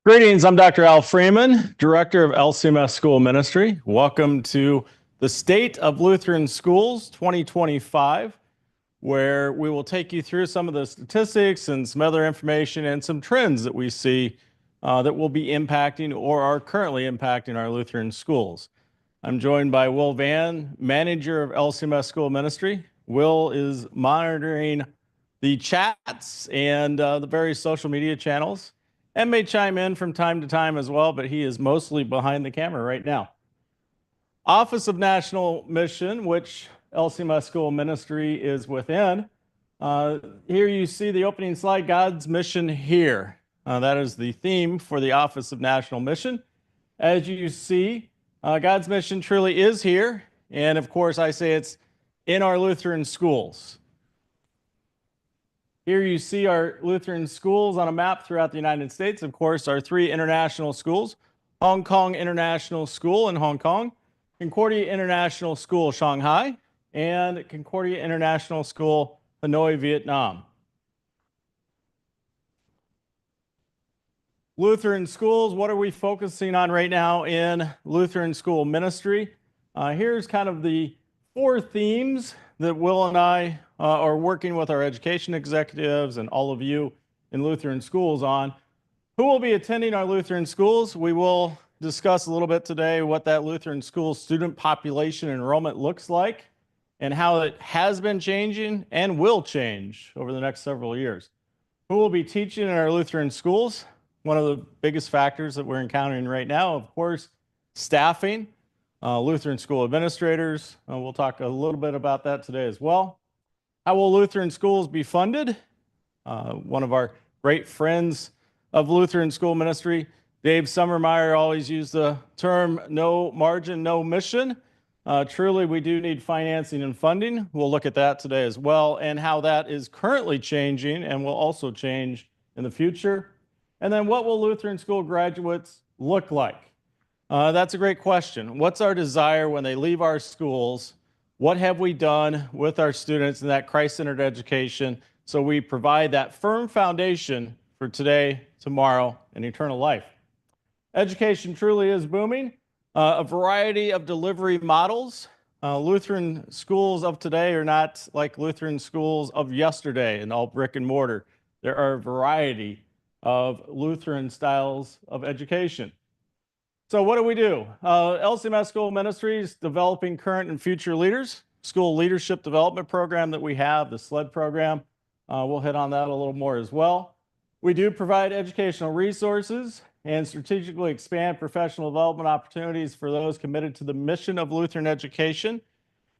Greetings, I'm Dr. Al Freeman, Director of LCMS School Ministry. Welcome to the State of Lutheran Schools 2025, where we will take you through some of the statistics and some other information and some trends that we see that will be impacting or are currently impacting our Lutheran schools. I'm joined by Will Van, Manager of LCMS School Ministry. Will is monitoring the chats and the various social media channels, and may chime in from time to time as well, but he is mostly behind the camera right now. Office of National Mission, which LCMS School Ministry is within. Here you see the opening slide, God's Mission Here. That is the theme for the Office of National Mission. As you see, God's mission truly is here. And of course, I say it's in our Lutheran schools. Here you see our Lutheran schools on a map throughout the United States. Of course, our three international schools: Hong Kong International School in Hong Kong, Concordia International School, Shanghai, and Concordia International School, Hanoi, Vietnam. Lutheran schools, what are we focusing on right now in Lutheran School Ministry? Here's kind of the four themes that Will and I are working with our education executives and all of you in Lutheran schools on. Who will be attending our Lutheran schools? We will discuss a little bit today what that Lutheran school student population enrollment looks like and how it has been changing and will change over the next several years. Who will be teaching in our Lutheran schools? One of the biggest factors that we're encountering right now, of course, staffing. Lutheran school administrators. We'll talk a little bit about that today as well. How will Lutheran schools be funded? One of our great friends of Lutheran School Ministry, Dave Sommermeyer, always used the term no margin, no mission. Truly, we do need financing and funding. We'll look at that today as well, and how that is currently changing and will also change in the future. And then what will Lutheran school graduates look like? That's a great question. What's our desire when they leave our schools? What have we done with our students in that Christ-centered education so we provide that firm foundation for today, tomorrow, and eternal life? Education truly is booming. A variety of delivery models. Lutheran schools of today are not like Lutheran schools of yesterday and all brick and mortar. There are a variety of Lutheran styles of education. So what do? LCMS School Ministry is developing current and future leaders. School leadership development program that we have, the SLED program. We'll hit on that a little more as well. We do provide educational resources and strategically expand professional development opportunities for those committed to the mission of Lutheran education.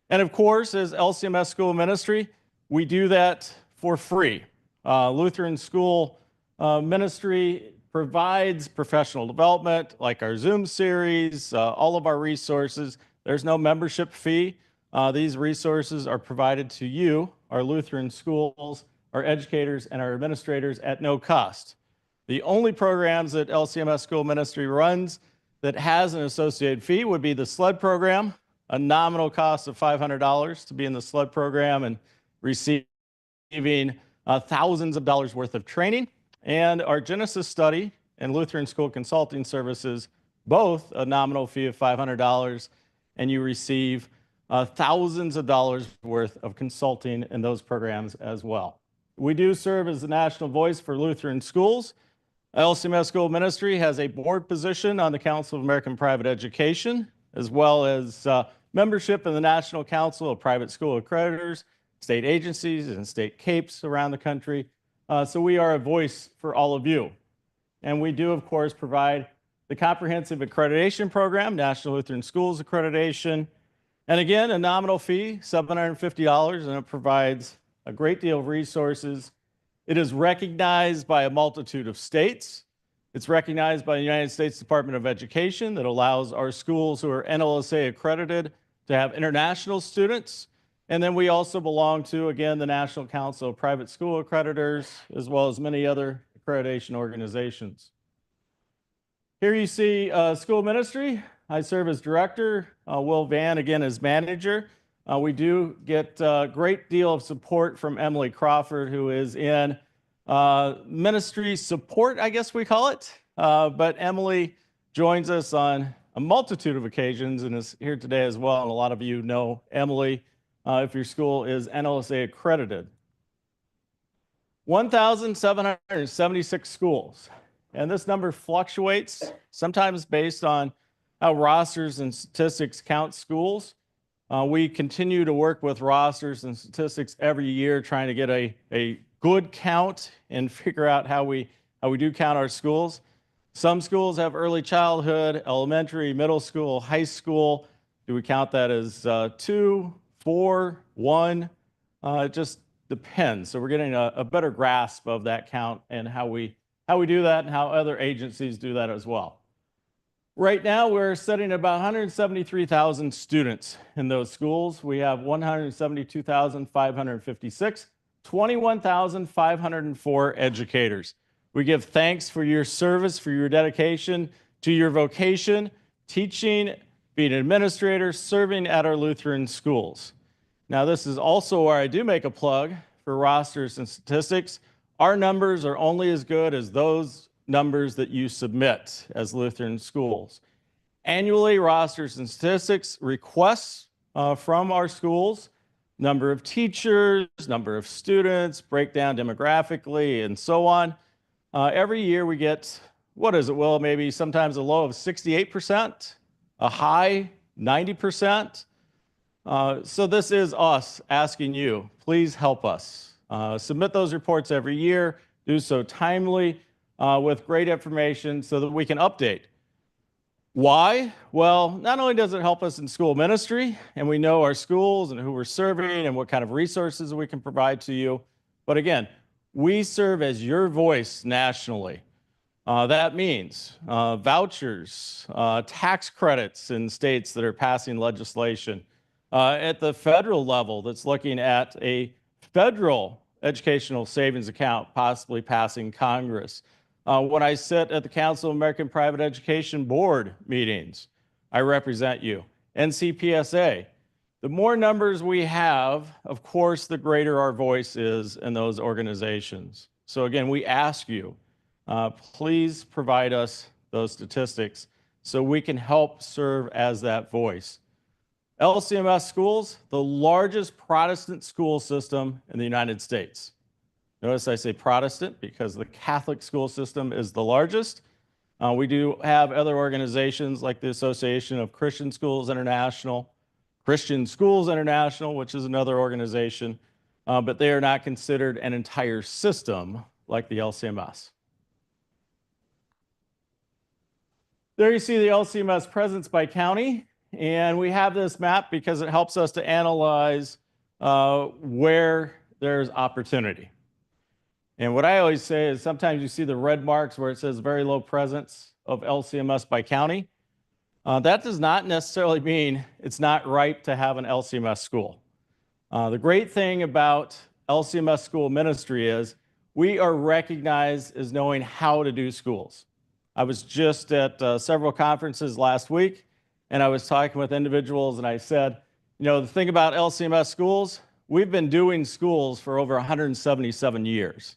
And of course, as LCMS School Ministry, we do that for free. Lutheran School Ministry provides professional development like our Zoom series, all of our resources. There's no membership fee. These resources are provided to you, our Lutheran schools, our educators, and our administrators at no cost. The only programs that LCMS School Ministry runs that has an associated fee would be the SLED program, a nominal cost of $500 to be in the SLED program and receiving thousands of dollars worth of training. And our Genesis study and Lutheran School Consulting Services, both a nominal fee of $500, and you receive thousands of dollars worth of consulting in those programs as well. We do serve as the national voice for Lutheran schools. LCMS School Ministry has a board position on the Council of American Private Education, as well as membership in the National Council of Private School Accreditors, state agencies, and state CAPES around the country. So we are a voice for all of you. And we do, of course, provide the comprehensive accreditation program, National Lutheran Schools Accreditation. And again, a nominal fee, $750, and it provides a great deal of resources. It is recognized by a multitude of states. It's recognized by the United States Department of Education that allows our schools who are NLSA accredited to have international students. And then we also belong to, again, the National Council of Private School Accreditors, as well as many other accreditation organizations. Here you see school ministry. I serve as director. Will Van, again, as manager. We do get a great deal of support from Emily Crawford, who is in ministry support, I guess we call it. but Emily joins us on a multitude of occasions and is here today as well. And a lot of you know Emily if your school is NLSA accredited. 1,776 schools. And this number fluctuates, sometimes based on how rosters and statistics count schools. We continue to work with rosters and statistics every year, trying to get a good count and figure out how we do count our schools. Some schools have early childhood, elementary, middle school, high school. Do we count that as 2, 4, 1? It just depends. So we're getting a better grasp of that count and how we do that and how other agencies do that as well. Right now, we're sitting about 173,000 students in those schools. We have 172,556, 21,504 educators. We give thanks for your service, for your dedication to your vocation, teaching, being an administrator, serving at our Lutheran schools. Now, this is also where I do make a plug for rosters and statistics. Our numbers are only as good as those numbers that you submit as Lutheran schools. Annually, rosters and statistics requests from our schools, number of teachers, number of students, breakdown demographically, and so on. Every year we get, what is it, Will? Maybe sometimes a low of 68%, a high 90%. So this is us asking you, please help us. Submit those reports every year, do so timely with great information so that we can update. Why? Well, not only does it help us in school ministry, and we know our schools and who we're serving and what kind of resources we can provide to you, but again, we serve as your voice nationally. That means vouchers, tax credits in states that are passing legislation. At the federal level that's looking at a federal educational savings account possibly passing Congress. When I sit at the Council of American Private Education Board meetings, I represent you. NCPSA. The more numbers we have, of course, the greater our voice is in those organizations. So again, we ask you, please provide us those statistics so we can help serve as that voice. LCMS schools, the largest Protestant school system in the United States. Notice I say Protestant because the Catholic school system is the largest. We do have other organizations like the Association of Christian Schools International, Christian Schools International, which is another organization, but they are not considered an entire system like the LCMS. There you see the LCMS presence by county, and we have this map because it helps us to analyze where there's opportunity. And what I always say is sometimes you see the red marks where it says very low presence of LCMS by county. That does not necessarily mean it's not right to have an LCMS school. The great thing about LCMS school ministry is we are recognized as knowing how to do schools. I was just at several conferences last week, and I was talking with individuals, and I said, you know, the thing about LCMS schools, we've been doing schools for over 177 years.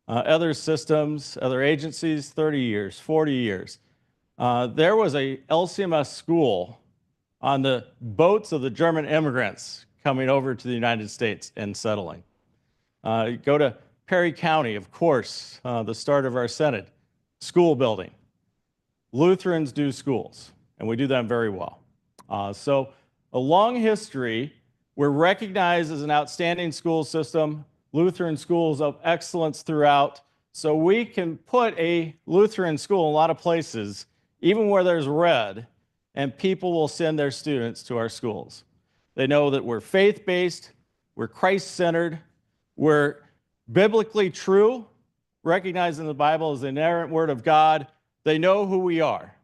Other systems, other agencies, 30 years, 40 years. There was a LCMS school on the boats of the German immigrants coming over to the United States and settling. Go to Perry County, of course, the start of our Senate, school building. Lutherans do schools, and we do them very well. So a long history. We're recognized as an outstanding school system, Lutheran schools of excellence throughout. So we can put a Lutheran school in a lot of places, even where there's red, and people will send their students to our schools. They know that we're faith-based, we're Christ-centered, we're biblically true, recognizing the Bible as the inerrant word of God. They know who we are.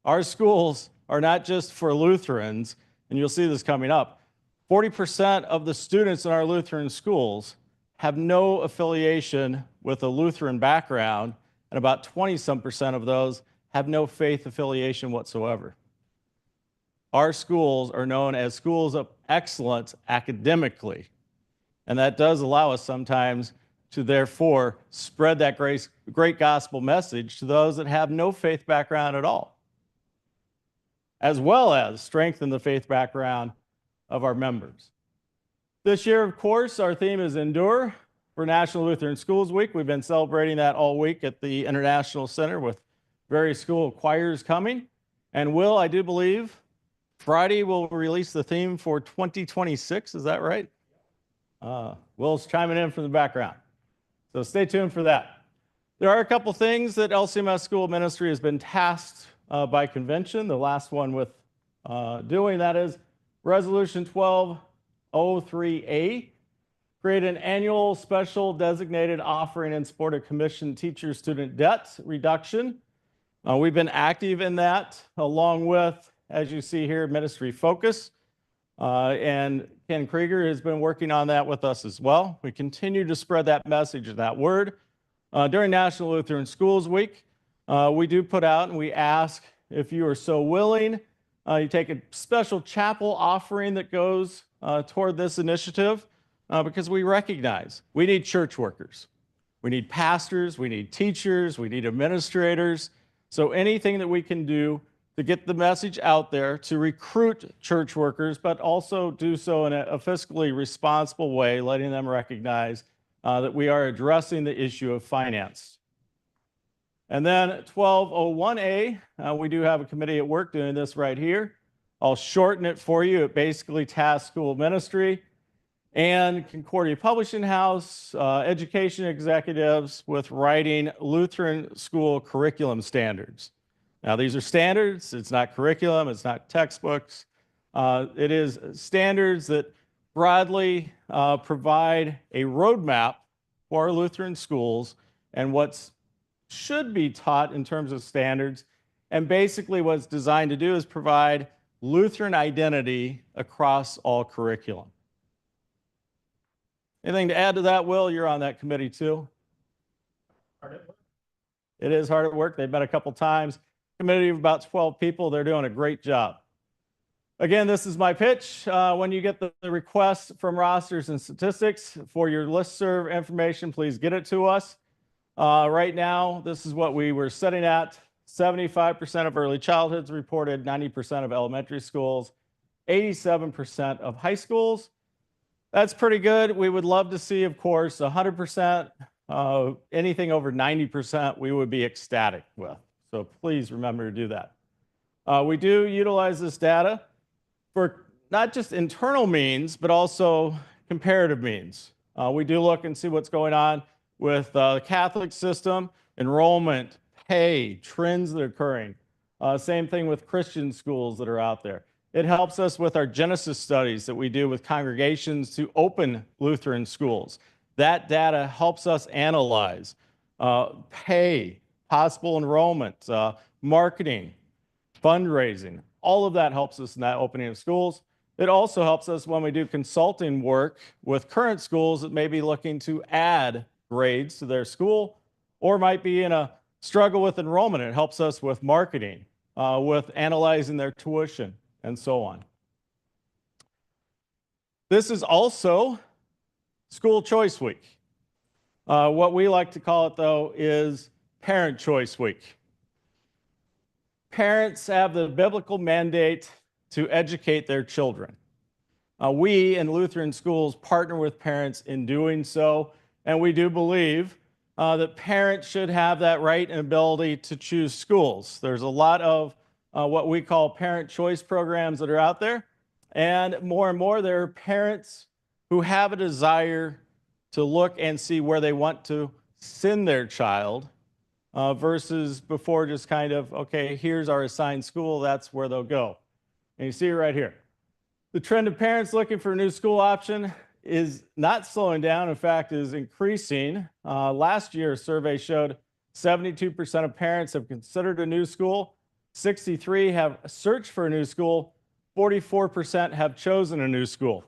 Our schools are not just for Lutherans, and you'll see this coming up. 40% of the students in our Lutheran schools have no affiliation with a Lutheran background, and about 20-some% of those have no faith affiliation whatsoever. Our schools are known as schools of excellence academically, and that does allow us sometimes to therefore spread that great gospel message to those that have no faith background at all, as well as strengthen the faith background of our members. This year, of course, our theme is Endure for National Lutheran Schools Week. We've been celebrating that all week at the International Center with various school choirs coming. And Will, I do believe, Friday we'll release the theme for 2026. Is that right? Will's chiming in from the background. So stay tuned for that. There are a couple things that LCMS School Ministry has been tasked by convention. The last one with doing that is Resolution 1203A, create an annual special designated offering in support of commissioned teacher-student debt reduction. We've been active in that, along with, as you see here, ministry focus. And Ken Krieger has been working on that with us as well. We continue to spread that message and that word. During National Lutheran Schools Week, we do put out and we ask if you are so willing, you take a special chapel offering that goes toward this initiative because we recognize we need church workers. We need pastors, we need teachers, we need administrators. So anything that we can do to get the message out there, to recruit church workers, but also do so in a fiscally responsible way, letting them recognize that we are addressing the issue of finance. And then 1201A, we do have a committee at work doing this right here. I'll shorten it for you. It basically tasks school ministry and Concordia Publishing House, education executives with writing Lutheran school curriculum standards. Now, these are standards. It's not curriculum. It's not textbooks. It is standards that broadly provide a roadmap for our Lutheran schools and what should be taught in terms of standards. And basically what it's designed to do is provide Lutheran identity across all curriculum. Anything to add to that, Will? You're on that committee too. Hard at work. It is hard at work. They've met a couple times. Committee of about 12 people. They're doing a great job. Again, this is my pitch. When you get the requests from rosters and statistics for your listserv information, please get it to us. Right now, this is what we were sitting at. 75% of early childhoods reported, 90% of elementary schools, 87% of high schools. That's pretty good. We would love to see, of course, 100%. Anything over 90% we would be ecstatic with. So please remember to do that. We do utilize this data for not just internal means, but also comparative means. We do look and see what's going on with the Catholic system, enrollment, pay, trends that are occurring. Same thing with Christian schools that are out there. It helps us with our Genesis studies that we do with congregations to open Lutheran schools. That data helps us analyze pay, possible enrollment, marketing, fundraising. All of that helps us in that opening of schools. It also helps us when we do consulting work with current schools that may be looking to add grades to their school or might be in a struggle with enrollment. It helps us with marketing, with analyzing their tuition, and so on. This is also School Choice Week. What we like to call it, though, is Parent Choice Week. Parents have the biblical mandate to educate their children. We in Lutheran schools partner with parents in doing so, and we do believe that parents should have that right and ability to choose schools. There's a lot of what we call parent choice programs that are out there, and more there are parents who have a desire to look and see where they want to send their child versus before just kind of, okay, here's our assigned school, that's where they'll go. And you see it right here. The trend of parents looking for a new school option is not slowing down, in fact, is increasing. Last year, a survey showed 72% of parents have considered a new school, 63% have searched for a new school, 44% have chosen a new school.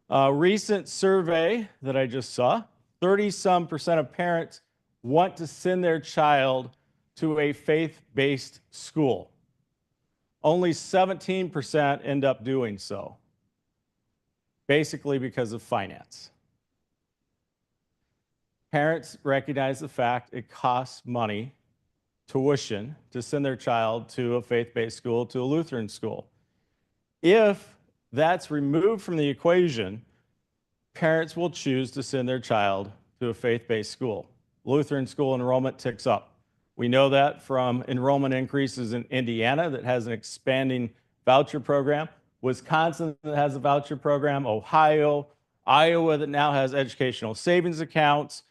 A recent survey that I just saw, 30-some% of parents want to send their child to a faith-based school. Only 17% end up doing so, basically because of finance. parents recognize the fact it costs money, tuition, to send their child to a faith-based school, to a Lutheran school. If that's removed from the equation, parents will choose to send their child to a faith-based school. Lutheran school enrollment ticks up. We know that from enrollment increases in Indiana that has an expanding voucher program, Wisconsin that has a voucher program, Ohio, Iowa that now has educational savings accounts.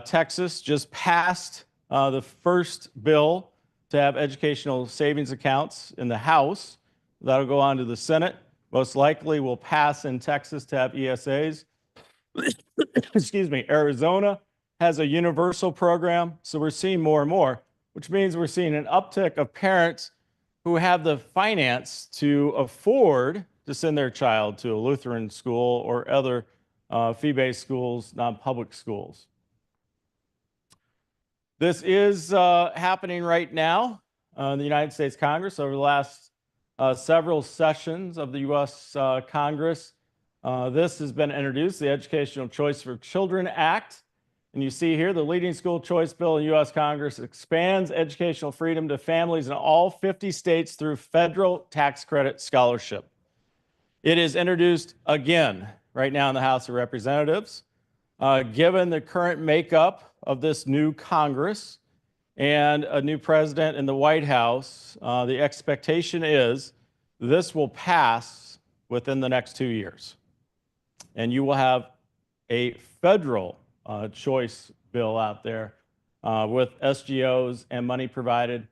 Texas just passed the first bill to have educational savings accounts in the House. That'll go on to the Senate. Most likely will pass in Texas to have ESAs. Excuse me. Arizona has a universal program, so we're seeing more and more, which means we're seeing an uptick of parents who have the finance to afford to send their child to a Lutheran school or other fee-based schools, non-public schools. This is happening right now in the United States Congress. Over the last several sessions of the U.S. Congress, this has been introduced, the Educational Choice for Children Act. And you see here, the leading school choice bill in U.S. Congress expands educational freedom to families in all 50 states through federal tax credit scholarship. It is introduced again right now in the House of Representatives. Given the current makeup of this new Congress and a new president in the White House, the expectation is this will pass within the next 2 years. And you will have a federal choice bill out there with SGOs and money provided.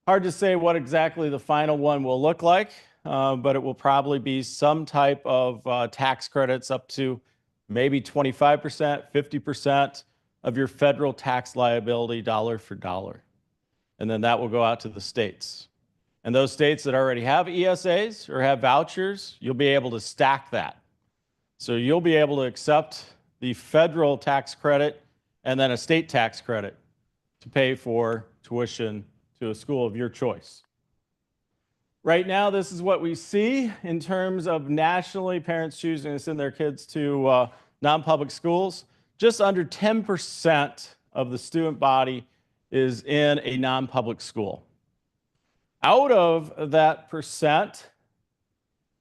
Hard to say what exactly the final one will look like, but it will probably be some type of tax credits up to maybe 25%, 50% of your federal tax liability dollar for dollar. And then that will go out to the states. And those states that already have ESAs or have vouchers, you'll be able to stack that. So you'll be able to accept the federal tax credit and then a state tax credit to pay for tuition to a school of your choice. Right now, this is what we see in terms of nationally parents choosing to send their kids to non-public schools. Just under 10% of the student body is in a non-public school. Out of that percent,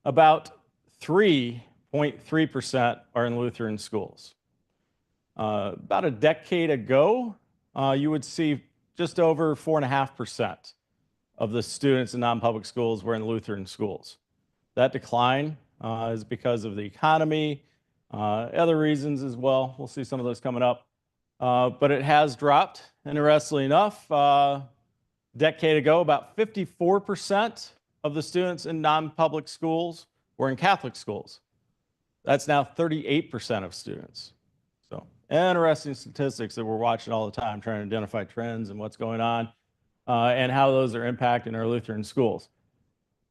about 3.3% are in Lutheran schools. About a decade ago, you would see just over 4.5% of the students in non-public schools were in Lutheran schools. That decline is because of the economy, other reasons as well. We'll see some of those coming up. But it has dropped. Interestingly enough, decade ago, about 54% of the students in non-public schools were in Catholic schools. That's now 38% of students. So interesting statistics that we're watching all the time, trying to identify trends and what's going on and how those are impacting our Lutheran schools.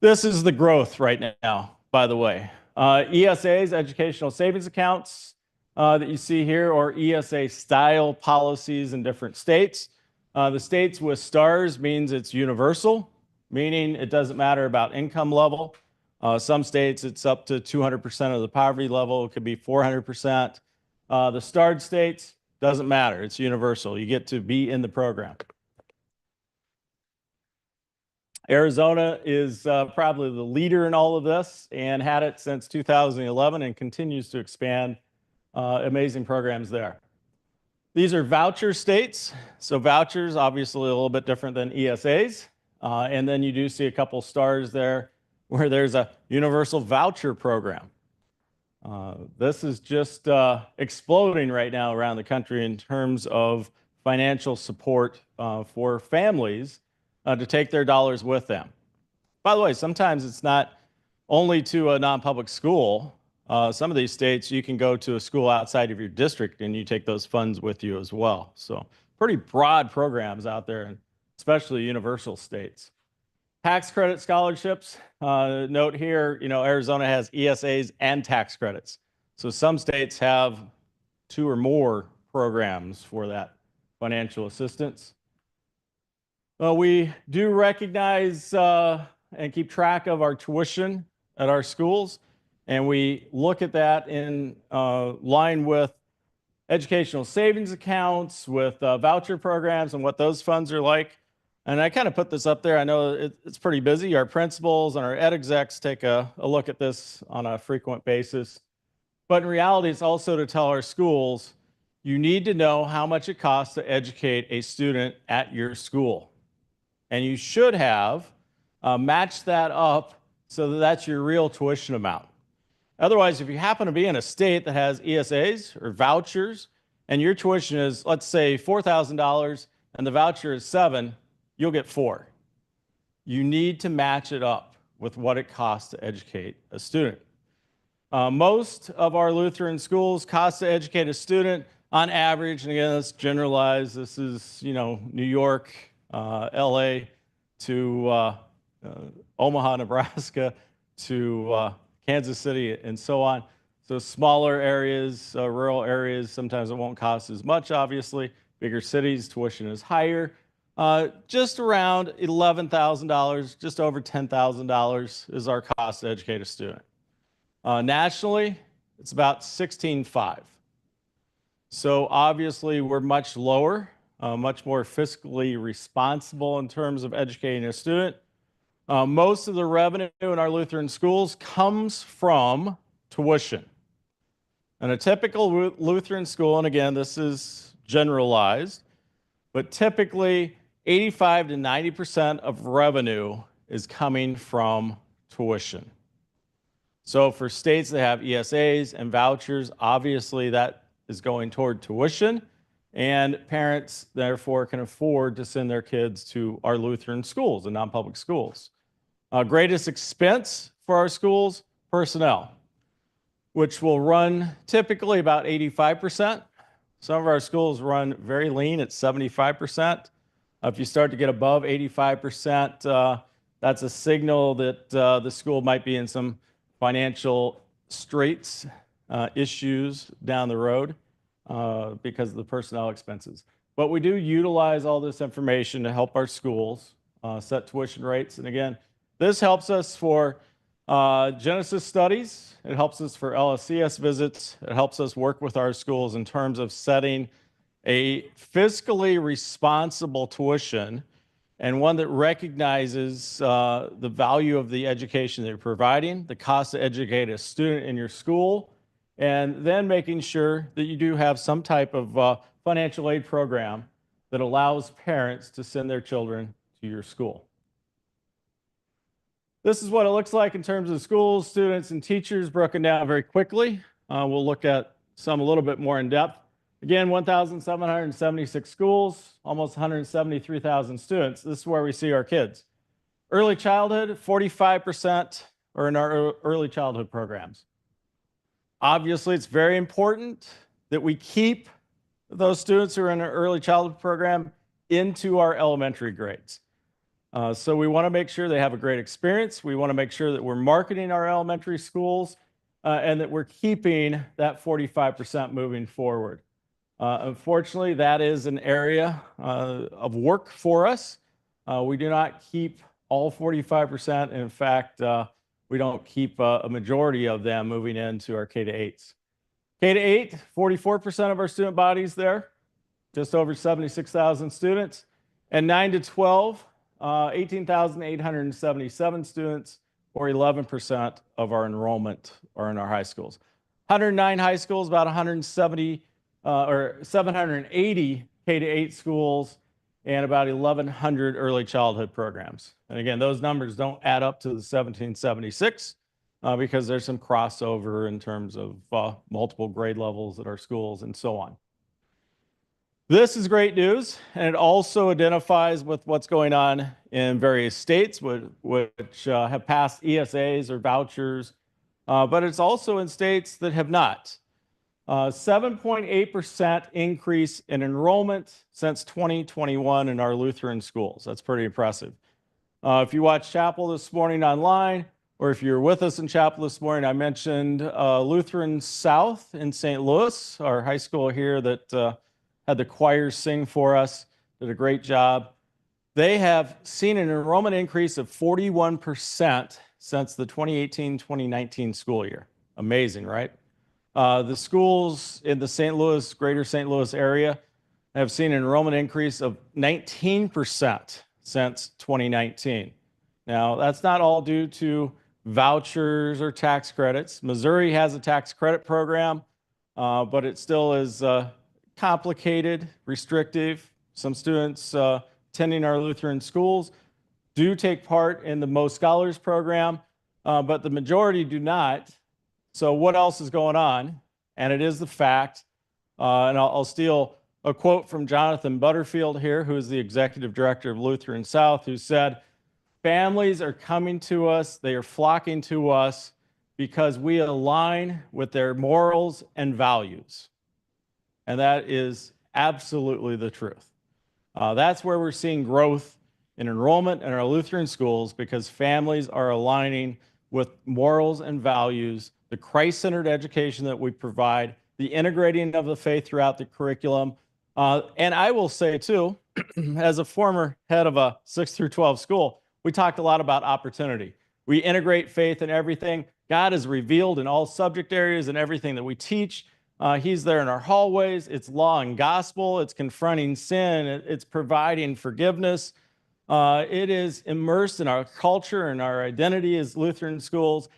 This is the growth right now, by the way. ESAs, educational savings accounts that you see here, or ESA style policies in different states. The states with stars means it's universal, meaning it doesn't matter about income level. Some states it's up to 200% of the poverty level. It could be 400%. The starred states, doesn't matter. It's universal. You get to be in the program. Arizona is probably the leader in all of this and had it since 2011 and continues to expand amazing programs there. These are voucher states. So vouchers, obviously a little bit different than ESAs. And then you do see a couple stars there where there's a universal voucher program. This is just exploding right now around the country in terms of financial support for families to take their dollars with them. By the way, sometimes it's not only to a non-public school. Some of these states, you can go to a school outside of your district and you take those funds with you as well. So pretty broad programs out there, especially universal states. Tax credit scholarships, note here, Arizona has ESAs and tax credits. So some states have 2 or more programs for that financial assistance. We do recognize and keep track of our tuition at our schools, and we look at that in line with educational savings accounts, with voucher programs and what those funds are like. And I kind of put this up there. I know it's pretty busy. Our principals and our ed execs take a look at this on a frequent basis. But in reality, it's also to tell our schools, you need to know how much it costs to educate a student at your school. And you should have matched that up so that that's your real tuition amount. Otherwise, if you happen to be in a state that has ESAs or vouchers, and your tuition is, let's say, $4,000 and the voucher is $7,000, you'll get $4,000. You need to match it up with what it costs to educate a student. Most of our Lutheran schools cost to educate a student on average, and again, let's generalize. This is, New York, LA to Omaha, Nebraska to Kansas City, and so on. So smaller areas, rural areas, sometimes it won't cost as much, obviously. Bigger cities, tuition is higher. Just around $11,000, just over $10,000 is our cost to educate a student. Nationally, it's about $16,500. So obviously we're much lower, much more fiscally responsible in terms of educating a student. Most of the revenue in our Lutheran schools comes from tuition. And a typical Lutheran school, and again, this is generalized, but typically 85 to 90% of revenue is coming from tuition. So for states that have ESAs and vouchers, obviously that is going toward tuition, and parents therefore can afford to send their kids to our Lutheran schools and non-public schools. Greatest expense for our schools, personnel, which will run typically about 85%. Some of our schools run very lean at 75%. If you start to get above 85%, that's a signal that the school might be in some financial straits, issues down the road because of the personnel expenses. But we do utilize all this information to help our schools set tuition rates. And again, this helps us for Genesis studies. It helps us for LCMS visits. It helps us work with our schools in terms of setting a fiscally responsible tuition, and one that recognizes the value of the education that you're providing, the cost to educate a student in your school, and then making sure that you do have some type of financial aid program that allows parents to send their children to your school. This is what it looks like in terms of schools, students, and teachers broken down very quickly. We'll look at some a little bit more in depth. Again, 1,776 schools, almost 173,000 students. This is where we see our kids. Early childhood, 45% are in our early childhood programs. Obviously, it's very important that we keep those students who are in our early childhood program into our elementary grades. So we want to make sure they have a great experience. We want to make sure that we're marketing our elementary schools and that we're keeping that 45% moving forward. Unfortunately, that is an area of work for us. We do not keep all 45%. In fact, we don't keep a majority of them moving into our K-8s. K-8, 44% of our student bodies there, just over 76,000 students. And 9 to 12, 18,877 students, or 11% of our enrollment are in our high schools. 109 high schools, about 170 or 780 K-8 schools, and about 1,100 early childhood programs. And again, those numbers don't add up to the 1776 because there's some crossover in terms of multiple grade levels at our schools and so on. This is great news, and it also identifies with what's going on in various states which have passed ESAs or vouchers, but it's also in states that have not. 7.8% increase in enrollment since 2021 in our Lutheran schools. That's pretty impressive. If you watched chapel this morning online, or if you're with us in chapel this morning, I mentioned Lutheran South in St. Louis, our high school here that had the choirs sing for us, did a great job. They have seen an enrollment increase of 41% since the 2018-2019 school year. Amazing, right? The schools in the greater St. Louis area have seen an enrollment increase of 19% since 2019. Now, that's not all due to vouchers or tax credits. Missouri has a tax credit program, but it still is complicated, restrictive. Some students attending our Lutheran schools do take part in the Most Scholars program, but the majority do not. So what else is going on? And it is the fact, and I'll steal a quote from Jonathan Butterfield here, who is the executive director of Lutheran South, who said, "Families are coming to us, they are flocking to us because we align with their morals and values." And that is absolutely the truth. That's where we're seeing growth in enrollment in our Lutheran schools, because families are aligning with morals and values, the Christ-centered education that we provide, the integrating of the faith throughout the curriculum. And I will say too, as a former head of a 6 through 12 school, we talked a lot about opportunity. We integrate faith in everything. God is revealed in all subject areas and everything that we teach. He's there in our hallways. It's law and gospel. It's confronting sin. It's providing forgiveness. It is immersed in our culture and our identity as Lutheran schools,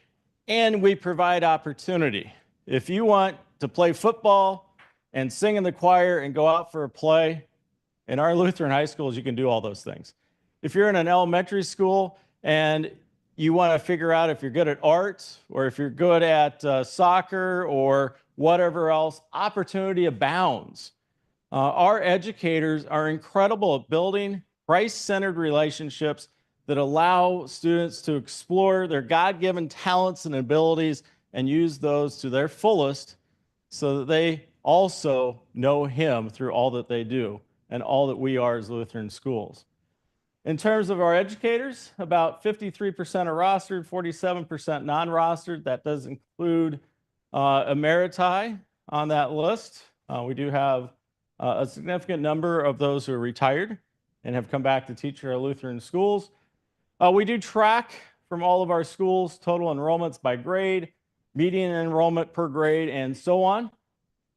and we provide opportunity. If you want to play football and sing in the choir and go out for a play, in our Lutheran high schools, you can do all those things. If you're in an elementary school and you want to figure out if you're good at art or if you're good at soccer or whatever else, opportunity abounds. Our educators are incredible at building Christ-centered relationships that allow students to explore their God-given talents and abilities and use those to their fullest so that they also know Him through all that they do and all that we are as Lutheran schools. In terms of our educators, about 53% are rostered, 47% non-rostered. That does include emeriti on that list. We do have a significant number of those who are retired and have come back to teach our Lutheran schools. We do track from all of our schools total enrollments by grade, median enrollment per grade, and so on.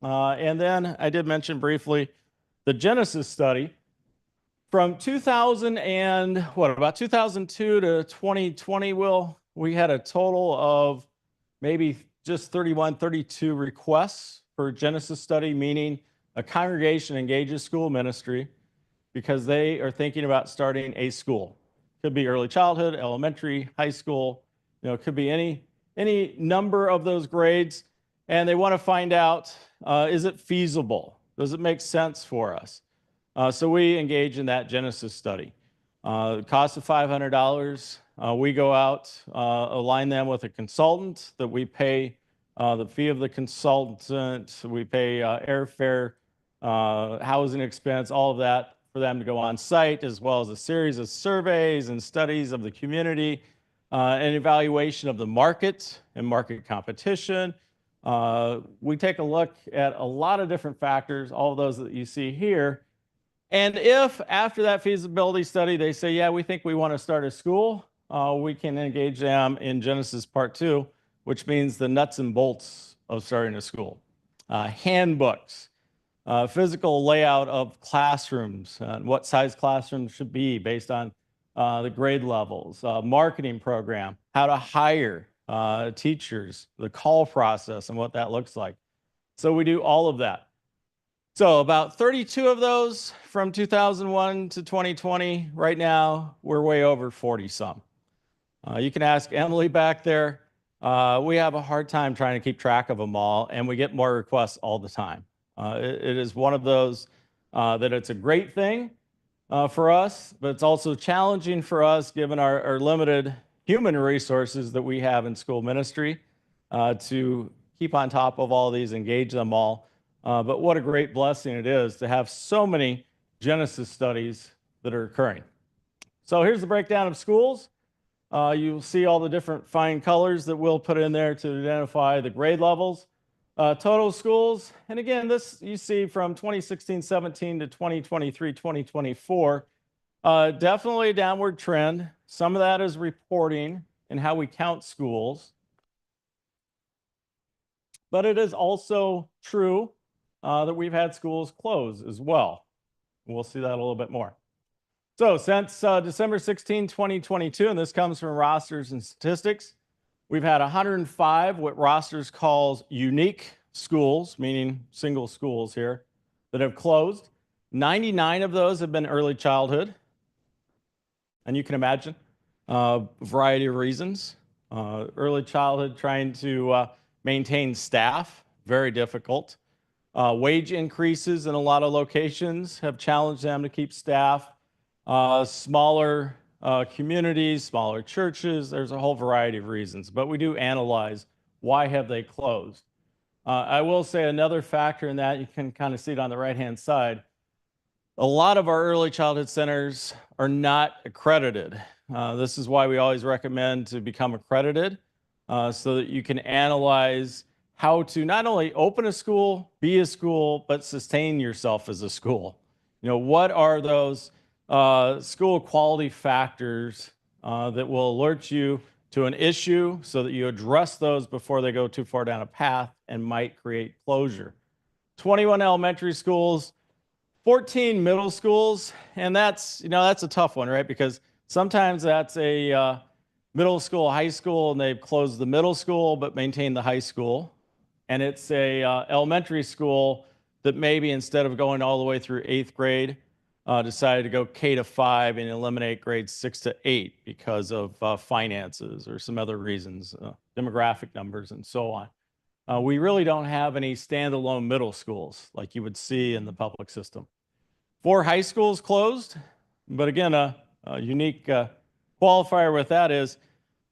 And then I did mention briefly the Genesis study. From about 2002 to 2020, we had a total of maybe just 31, 32 requests for Genesis study, meaning a congregation engages school ministry because they are thinking about starting a school. Could be early childhood, elementary, high school, it could be any number of those grades. And they want to find out, is it feasible? Does it make sense for us? So we engage in that Genesis study. Cost of $500. We go out, align them with a consultant that we pay the fee of the consultant. We pay airfare, housing expense, all of that for them to go on site, as well as a series of surveys and studies of the community, and evaluation of the market and market competition. We take a look at a lot of different factors, all of those that you see here. And if after that feasibility study, they say, yeah, we think we want to start a school, we can engage them in Genesis Part 2, which means the nuts and bolts of starting a school. Handbooks, physical layout of classrooms, what size classrooms should be based on the grade levels, marketing program, how to hire teachers, the call process and what that looks like. So we do all of that. So about 32 of those from 2001 to 2020. Right now, we're way over 40 some. You can ask Emily back there. We have a hard time trying to keep track of them all, and we get more requests all the time. It is one of those that it's a great thing for us, but it's also challenging for us given our limited human resources that we have in school ministry to keep on top of all these, engage them all. But what a great blessing it is to have so many Genesis studies that are occurring. So here's the breakdown of schools. You'll see all the different fine colors that we'll put in there to identify the grade levels. Total schools, and again, this you see from 2016-17 to 2023-2024, definitely a downward trend. Some of that is reporting and how we count schools. But it is also true that we've had schools close as well. We'll see that a little bit more. So since December 16, 2022, and this comes from rosters and statistics, we've had 105 what rosters calls unique schools, meaning single schools here, that have closed. 99 of those have been early childhood. And you can imagine a variety of reasons. Early childhood trying to maintain staff, very difficult. Wage increases in a lot of locations have challenged them to keep staff. Smaller communities, smaller churches, there's a whole variety of reasons, but we do analyze why have they closed. I will say another factor in that, you can kind of see it on the right-hand side, a lot of our early childhood centers are not accredited. This is why we always recommend to become accredited so that you can analyze how to not only open a school, be a school, but sustain yourself as a school. You know, what are those school quality factors that will alert you to an issue so that you address those before they go too far down a path and might create closure. 21 elementary schools, 14 middle schools, and that's a tough one, right? Because sometimes that's a middle school, high school, and they've closed the middle school but maintained the high school. And it's a elementary school that maybe instead of going all the way through 8th grade, decided to go K to 5 and eliminate grades 6 to 8 because of finances or some other reasons, demographic numbers and so on. We really don't have any standalone middle schools like you would see in the public system. 4 high schools closed, but again, a unique qualifier with that is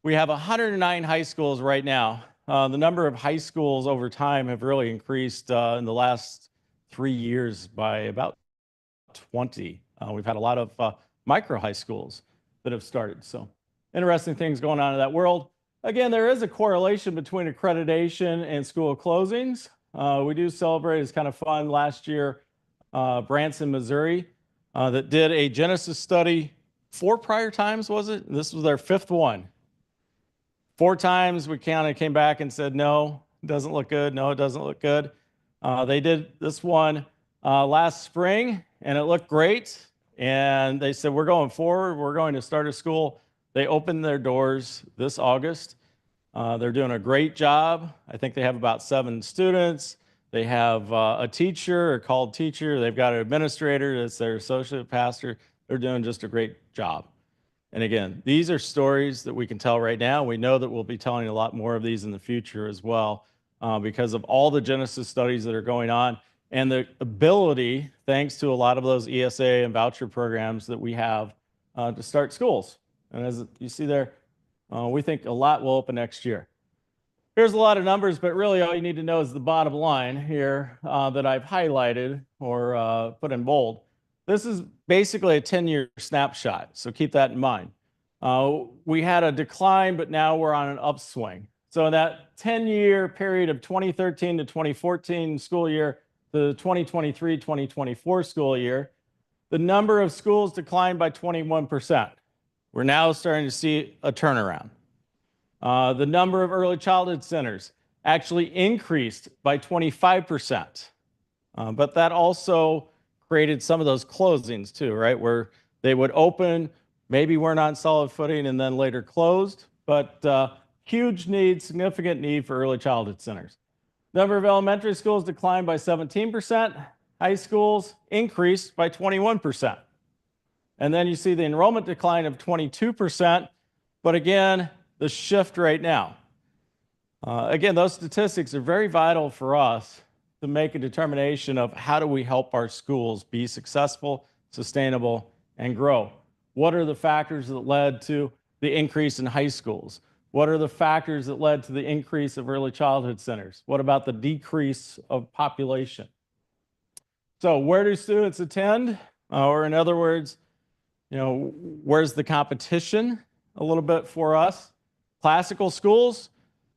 we have 109 high schools right now. The number of high schools over time have really increased in the last 3 years by about 20. We've had a lot of micro high schools that have started. So interesting things going on in that world. Again, there is a correlation between accreditation and school closings. We do celebrate, it's kind of fun, last year, Branson, Missouri, that did a Genesis study 4 prior times, was it? This was their 5th one. 4 times we kind of came back and said, no, it doesn't look good. No, it doesn't look good. They did this one last spring and it looked great. And they said, we're going forward. We're going to start a school. They opened their doors this August. They're doing a great job. I think they have about 7 students. They have a teacher, a called teacher. They've got an administrator that's their associate pastor. They're doing just a great job. And again, these are stories that we can tell right now. We know that we'll be telling a lot more of these in the future as well because of all the Genesis studies that are going on and the ability, thanks to a lot of those ESA and voucher programs that we have to start schools. And as you see there, we think a lot will open next year. Here's a lot of numbers, but really all you need to know is the bottom line here that I've highlighted or put in bold. This is basically a 10-year snapshot, so keep that in mind. We had a decline, but now we're on an upswing. So in that 10-year period of 2013 to 2014 school year to the 2023-2024 school year, the number of schools declined by 21%. We're now starting to see a turnaround. The number of early childhood centers actually increased by 25%. But that also created some of those closings too, right? Where they would open, maybe weren't on solid footing and then later closed, but huge need, significant need for early childhood centers. Number of elementary schools declined by 17%. High schools increased by 21%. And then you see the enrollment decline of 22%. But again, the shift right now. Again, those statistics are very vital for us to make a determination of how do we help our schools be successful, sustainable, and grow. What are the factors that led to the increase in high schools? What are the factors that led to the increase of early childhood centers? What about the decrease of population? So where do students attend? Or in other words, where's the competition a little bit for us? Classical schools,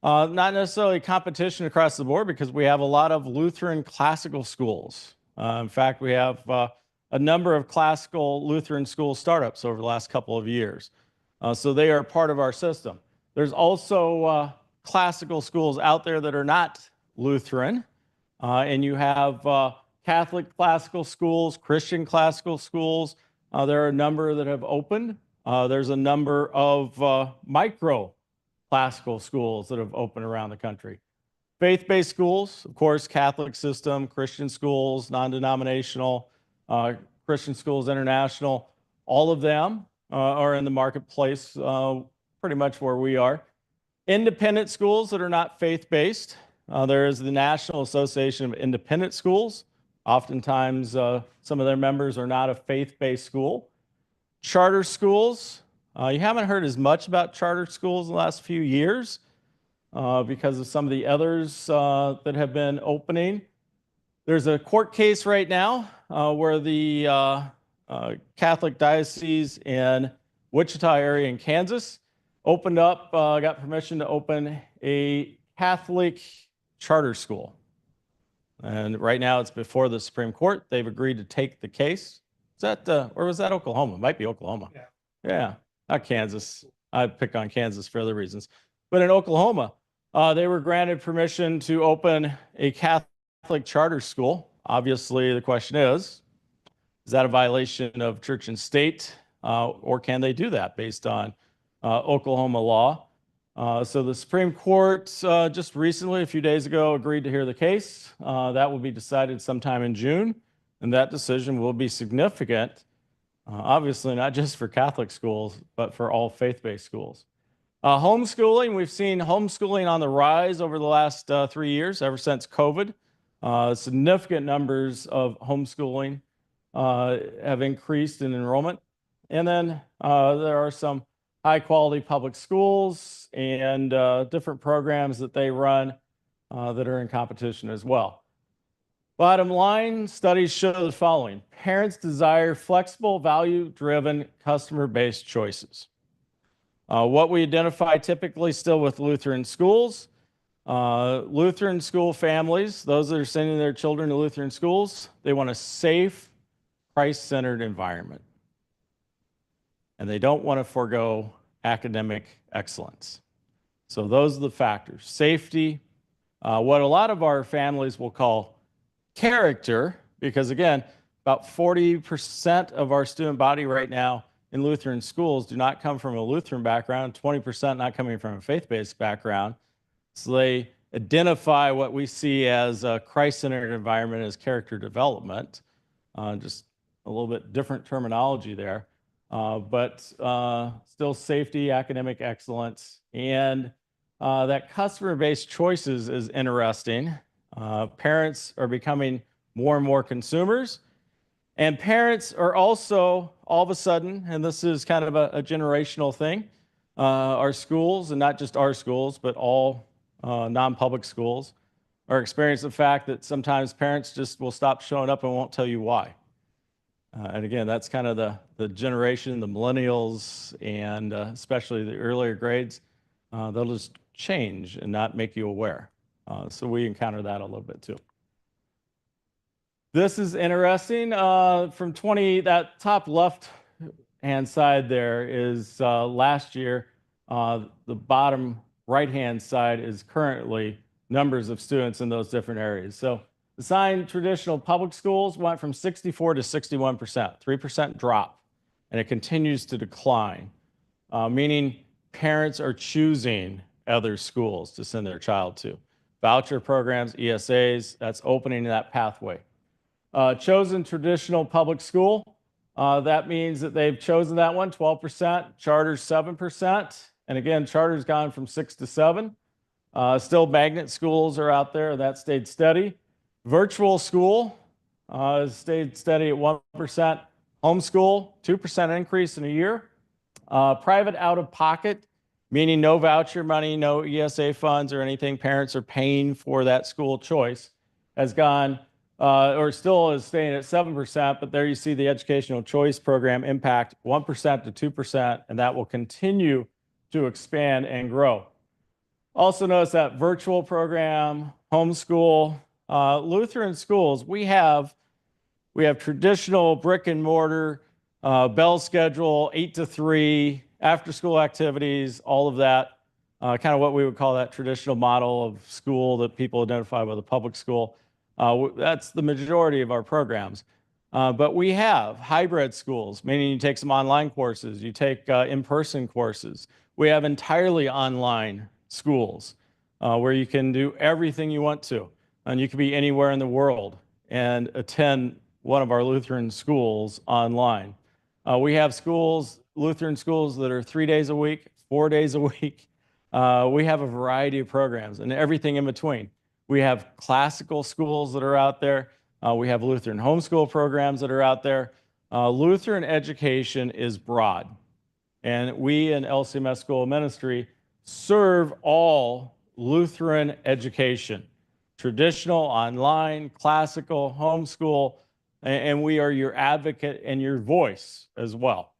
not necessarily competition across the board because we have a lot of Lutheran classical schools. In fact, we have a number of classical Lutheran school startups over the last couple of years. So they are part of our system. There's also classical schools out there that are not Lutheran, and you have Catholic classical schools, Christian classical schools. There are a number that have opened. There's a number of micro classical schools that have opened around the country. Faith-based schools, of course, Catholic system, Christian schools, non-denominational, Christian schools international, all of them are in the marketplace pretty much where we are. Independent schools that are not faith-based. There is the National Association of Independent Schools. Oftentimes, some of their members are not a faith-based school. Charter schools. You haven't heard as much about charter schools in the last few years because of some of the others that have been opening. There's a court case right now where the Catholic Diocese in Wichita area in Kansas opened up, got permission to open a Catholic charter school. And right now it's before the Supreme Court. They've agreed to take the case. Is that, or was that Oklahoma? It might be Oklahoma. Yeah, not Kansas. I pick on Kansas for other reasons. But in Oklahoma, they were granted permission to open a Catholic charter school. Obviously, the question is that a violation of church and state, or can they do that based on Oklahoma law? So the Supreme Court just recently, a few days ago, agreed to hear the case. That will be decided sometime in June, and that decision will be significant, obviously not just for Catholic schools, but for all faith-based schools. Homeschooling, we've seen homeschooling on the rise over the last 3 years, ever since COVID. Significant numbers of homeschooling have increased in enrollment. And then there are some high-quality public schools and different programs that they run that are in competition as well. Bottom line, studies show the following. Parents desire flexible, value-driven, customer-based choices. What we identify typically still with Lutheran schools, Lutheran school families, those that are sending their children to Lutheran schools, they want a safe, Christ-centered environment. And they don't want to forego academic excellence. So those are the factors. Safety, what a lot of our families will call character, because again, about 40% of our student body right now in Lutheran schools do not come from a Lutheran background, 20% not coming from a faith-based background. So they identify what we see as a Christ-centered environment as character development. Just a little bit different terminology there. But still safety, academic excellence, and that customer-based choices is interesting. Parents are becoming more and more consumers, and parents are also all of a sudden, and this is kind of a generational thing, our schools, and not just our schools, but all non-public schools, are experiencing the fact that sometimes parents just will stop showing up and won't tell you why. And again, that's kind of the generation, the millennials, and especially the earlier grades. They'll just change and not make you aware. So we encounter that a little bit too. This is interesting. From that top left-hand side there is last year. The bottom right-hand side is currently numbers of students in those different areas. So assigned traditional public schools went from 64 to 61%, 3% drop, and it continues to decline, meaning parents are choosing other schools to send their child to. Voucher programs, ESAs, that's opening that pathway. Chosen traditional public school, that means that they've chosen that one, 12%, charter's 7%, and again, charter's gone from 6 to 7. Still magnet schools are out there, that stayed steady. Virtual school stayed steady at 1%. Homeschool, 2% increase in a year. Private out-of-pocket, meaning no voucher money, no ESA funds or anything. Parents are paying for that school choice, has gone, or still is staying at 7%, but there you see the educational choice program impact 1% to 2%, and that will continue to expand and grow. Also notice that virtual program, homeschool, Lutheran schools, we have traditional brick and mortar, bell schedule, 8 to 3, after school activities, all of that. kind of what we would call that traditional model of school that people identify with a public school. That's the majority of our programs. But we have hybrid schools, meaning you take some online courses, you take in-person courses. We have entirely online schools where you can do everything you want to. And you can be anywhere in the world and attend one of our Lutheran schools online. We have schools, Lutheran schools that are 3 days a week, 4 days a week. We have a variety of programs and everything in between. We have classical schools that are out there. We have Lutheran homeschool programs that are out there. Lutheran education is broad. And we in LCMS School of Ministry serve all Lutheran education, traditional, online, classical, homeschool, and we are your advocate and your voice as well.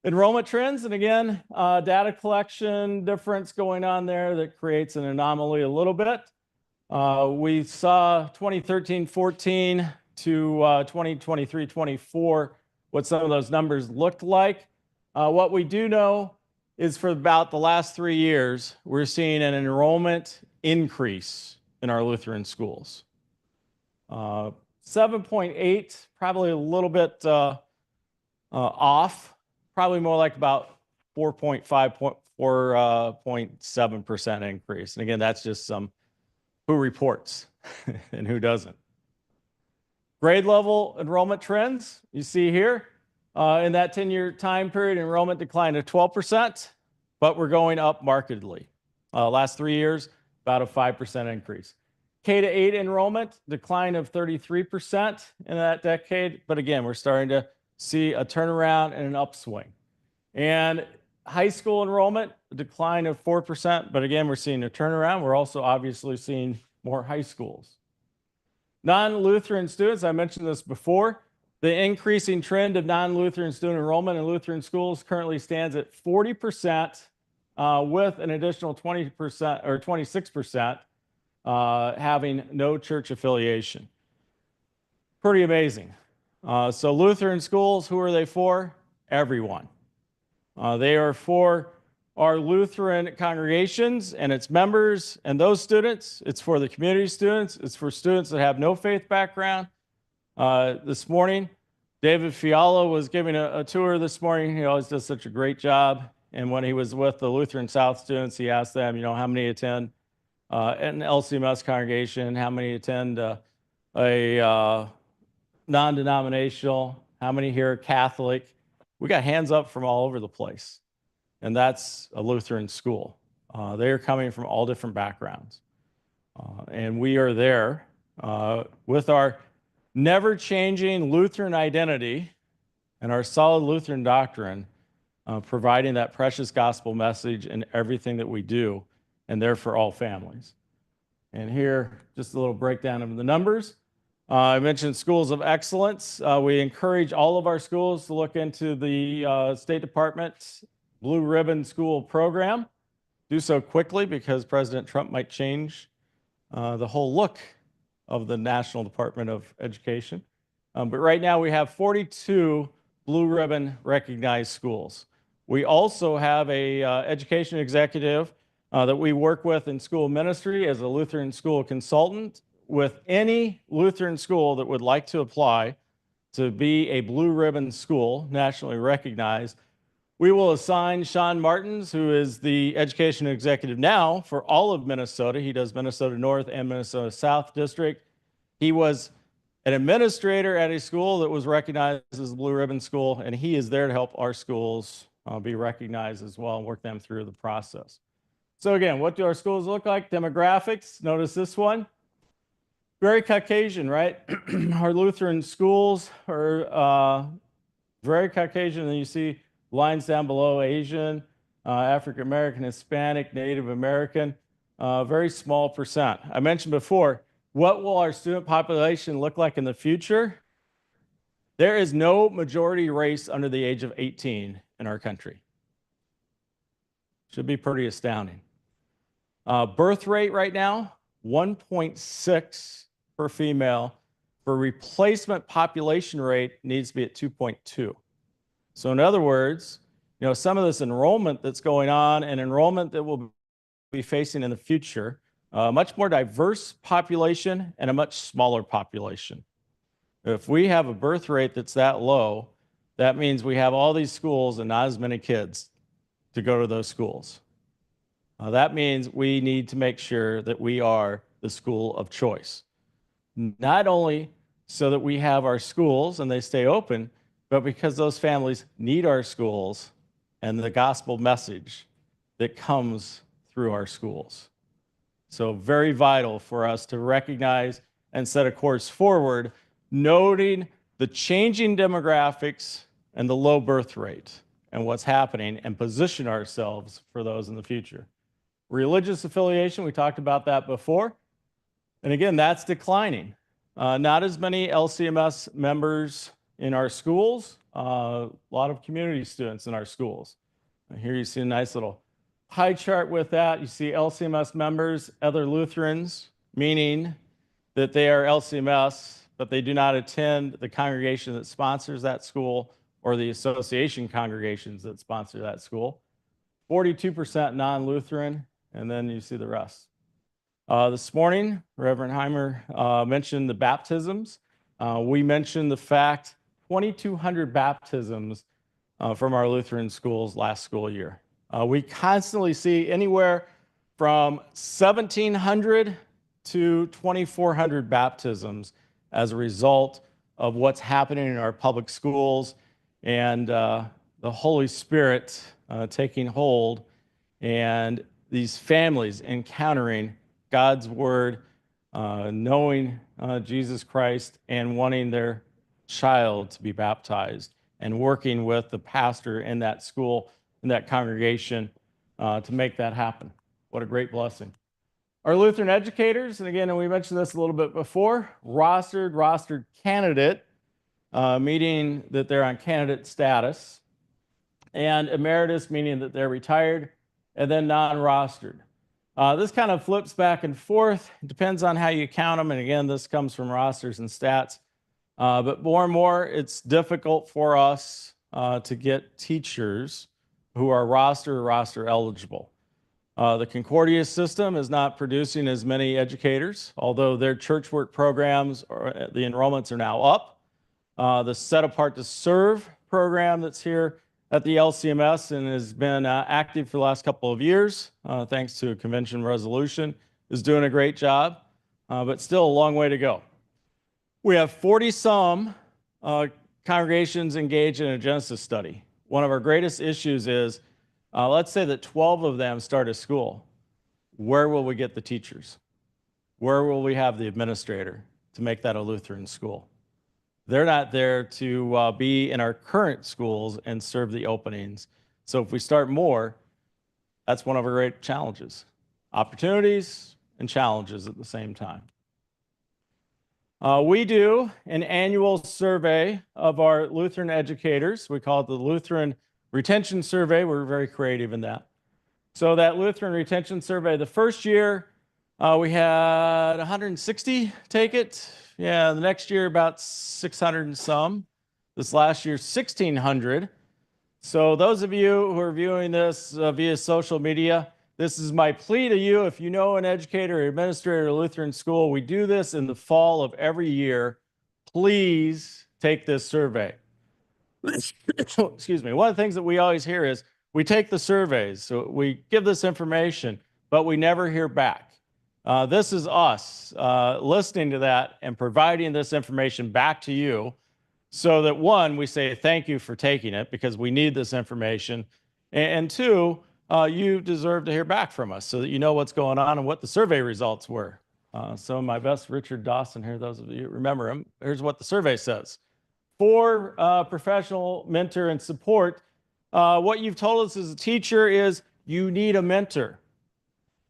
Enrollment trends, and again, data collection difference going on there that creates an anomaly a little bit. We saw 2013-14 to 2023-24, what some of those numbers looked like. What we do know is for about the last 3 years, we're seeing an enrollment increase in our Lutheran schools. 7.8, probably a little bit off, probably more like about 4.7% increase. And again, that's just some who reports and who doesn't. Grade level enrollment trends you see here. In that 10-year time period, enrollment declined to 12%, but we're going up markedly. Last 3 years, about a 5% increase. K-8 enrollment decline of 33% in that decade, but again, we're starting to see a turnaround and an upswing. And high school enrollment, a decline of 4%, but again, we're seeing a turnaround. We're also obviously seeing more high schools. Non-Lutheran students, I mentioned this before, the increasing trend of non-Lutheran student enrollment in Lutheran schools currently stands at 40%, with an additional 20% or 26% having no church affiliation. Pretty amazing. So Lutheran schools, who are they for? Everyone. They are for our Lutheran congregations and its members and those students. It's for the community students. It's for students that have no faith background. This morning, David Fiala was giving a tour this morning. He always does such a great job. And when he was with the Lutheran South students, he asked them, how many attend an LCMS congregation, how many attend a non-denominational, how many here are Catholic. We got hands up from all over the place. And that's a Lutheran school. They are coming from all different backgrounds. And we are there with our never-changing Lutheran identity and our solid Lutheran doctrine, providing that precious gospel message in everything that we do, and there for all families. And here, just a little breakdown of the numbers. I mentioned schools of excellence. We encourage all of our schools to look into the State Department's Blue Ribbon School program. Do so quickly because President Trump might change the whole look of the National Department of Education. But right now we have 42 Blue Ribbon recognized schools. We also have a education executive that we work with in school ministry as a Lutheran school consultant with any Lutheran school that would like to apply to be a Blue Ribbon school, nationally recognized. We will assign Sean Martins, who is the education executive now for all of Minnesota. He does Minnesota North and Minnesota South District. He was an administrator at a school that was recognized as a Blue Ribbon school, and he is there to help our schools be recognized as well and work them through the process. So again, what do our schools look like? Demographics, notice this one. Very Caucasian, right? Our Lutheran schools are very Caucasian, and you see lines down below, Asian, African American, Hispanic, Native American, very small percent. I mentioned before, what will our student population look like in the future? There is no majority race under the age of 18 in our country. Should be pretty astounding. Birth rate right now, 1.6 per female. For replacement population rate needs to be at 2.2. So in other words, some of this enrollment that's going on and enrollment that we'll be facing in the future, a much more diverse population and a much smaller population. If we have a birth rate that's that low, that means we have all these schools and not as many kids to go to those schools. That means we need to make sure that we are the school of choice. Not only so that we have our schools and they stay open, but because those families need our schools and the gospel message that comes through our schools. So very vital for us to recognize and set a course forward, noting the changing demographics and the low birth rate and what's happening, and position ourselves for those in the future. Religious affiliation, we talked about that before. And again, that's declining. Not as many LCMS members in our schools, a lot of community students in our schools. And here you see a nice little pie chart with that. You see LCMS members, other Lutherans, meaning that they are LCMS, but they do not attend the congregation that sponsors that school or the association congregations that sponsor that school. 42% non-Lutheran, and then you see the rest. This morning, Reverend Heimer mentioned the baptisms. We mentioned the fact 2,200 baptisms from our Lutheran schools last school year. We constantly see anywhere from 1,700 to 2,400 baptisms as a result of what's happening in our public schools and the Holy Spirit taking hold and these families encountering God's word, knowing Jesus Christ and wanting their child to be baptized, and working with the pastor in that school, in that congregation, to make that happen. What a great blessing. Our Lutheran educators, and again, we mentioned this a little bit before, rostered candidate, meaning that they're on candidate status, and emeritus, meaning that they're retired, and then non-rostered. This kind of flips back and forth. It depends on how you count them. And again, this comes from rosters and stats. But more and more, it's difficult for us to get teachers who are roster eligible. The Concordia system is not producing as many educators, although their church work programs, the enrollments are now up. The Set Apart to Serve program that's here at the LCMS and has been active for the last couple of years, thanks to a convention resolution, is doing a great job, but still a long way to go. We have 40-some congregations engaged in a Genesis study. One of our greatest issues is, let's say that 12 of them start a school. Where will we get the teachers? Where will we have the administrator to make that a Lutheran school? They're not there to be in our current schools and serve the openings. So if we start more, that's one of our great challenges. Opportunities and challenges at the same time. We do an annual survey of our Lutheran educators. We call it the Lutheran Retention Survey. We're very creative in that. So that Lutheran Retention Survey, the first year, we had 160 take it. Yeah, the next year about 600 and some. This last year, 1,600. So those of you who are viewing this via social media, this is my plea to you. If you know an educator or administrator at a Lutheran school, we do this in the fall of every year. Please take this survey. Excuse me. One of the things that we always hear is we take the surveys, so we give this information, but we never hear back. This is us listening to that and providing this information back to you so that, one, we say thank you for taking it because we need this information, and two, you deserve to hear back from us so that you know what's going on and what the survey results were. So my best Richard Dawson here, those of you remember him, here's what the survey says. For professional mentor and support, what you've told us as a teacher is you need a mentor.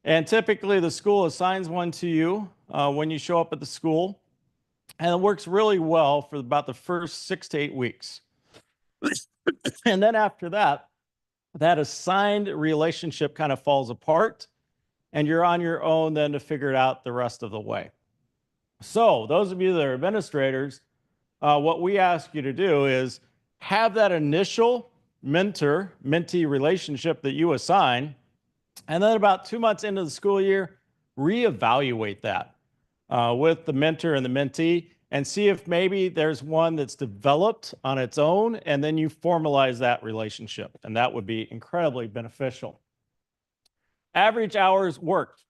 And typically the school assigns one to you when you show up at the school. And it works really well for about the first 6 to 8 weeks. And then after that, that assigned relationship kind of falls apart and you're on your own then to figure it out the rest of the way. So those of you that are administrators, what we ask you to do is have that initial mentor-mentee relationship that you assign, and then about 2 months into the school year, reevaluate that with the mentor and the mentee and see if maybe there's one that's developed on its own, and then you formalize that relationship, and that would be incredibly beneficial. Average hours worked.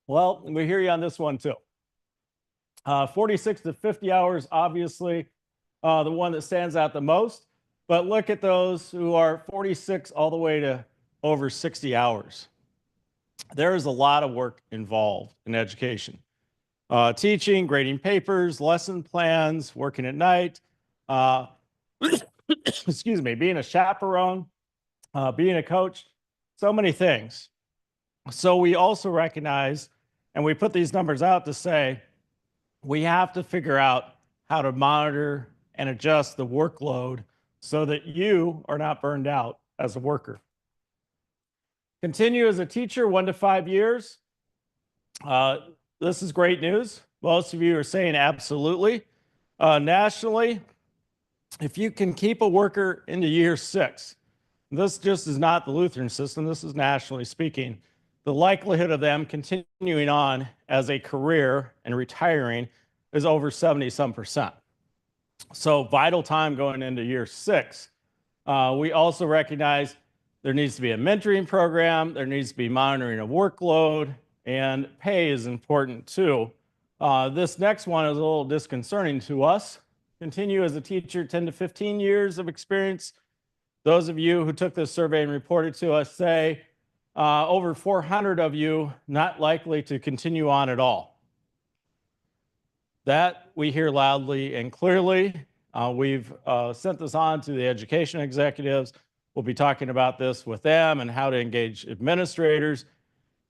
Well, we hear you on this one too. 46 to 50 hours, obviously, the one that stands out the most, but look at those who are 46 all the way to over 60 hours. There is a lot of work involved in education. Teaching, grading papers, lesson plans, working at night, excuse me, being a chaperone, being a coach, so many things. So we also recognize, and we put these numbers out to say, we have to figure out how to monitor and adjust the workload so that you are not burned out as a worker. Continue as a teacher 1 to 5 years. This is great news. Most of you are saying absolutely. Nationally, if you can keep a worker into year 6, this just is not the Lutheran system, this is nationally speaking, the likelihood of them continuing on as a career and retiring is over 70-some%. So vital time going into year 6. We also recognize there needs to be a mentoring program, there needs to be monitoring of workload, and pay is important too. This next one is a little disconcerting to us. Continue as a teacher 10 to 15 years of experience. Those of you who took this survey and reported to us say over 400 of you not likely to continue on at all. That we hear loudly and clearly. We've sent this on to the education executives. We'll be talking about this with them and how to engage administrators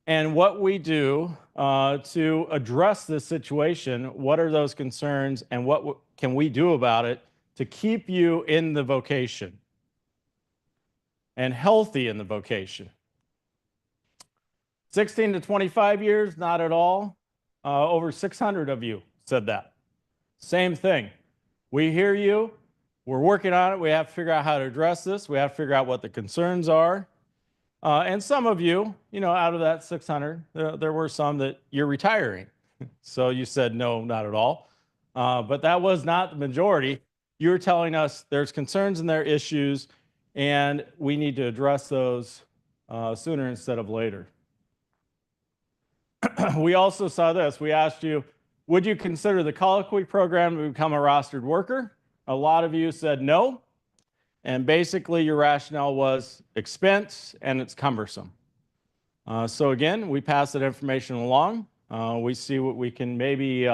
and what we do to address this situation. What are those concerns and what can we do about it to keep you in the vocation and healthy in the vocation? 16 to 25 years, not at all. Over 600 of you said that. Same thing. We hear you. We're working on it. We have to figure out how to address this. We have to figure out what the concerns are. And some of you, out of that 600, there were some that you're retiring. So you said no, not at all. But that was not the majority. You were telling us there's concerns and there are issues, and we need to address those sooner instead of later. We also saw this. We asked you, would you consider the colloquy program to become a rostered worker? A lot of you said no. And basically your rationale was expense and it's cumbersome. So again, we pass that information along. We see what we can maybe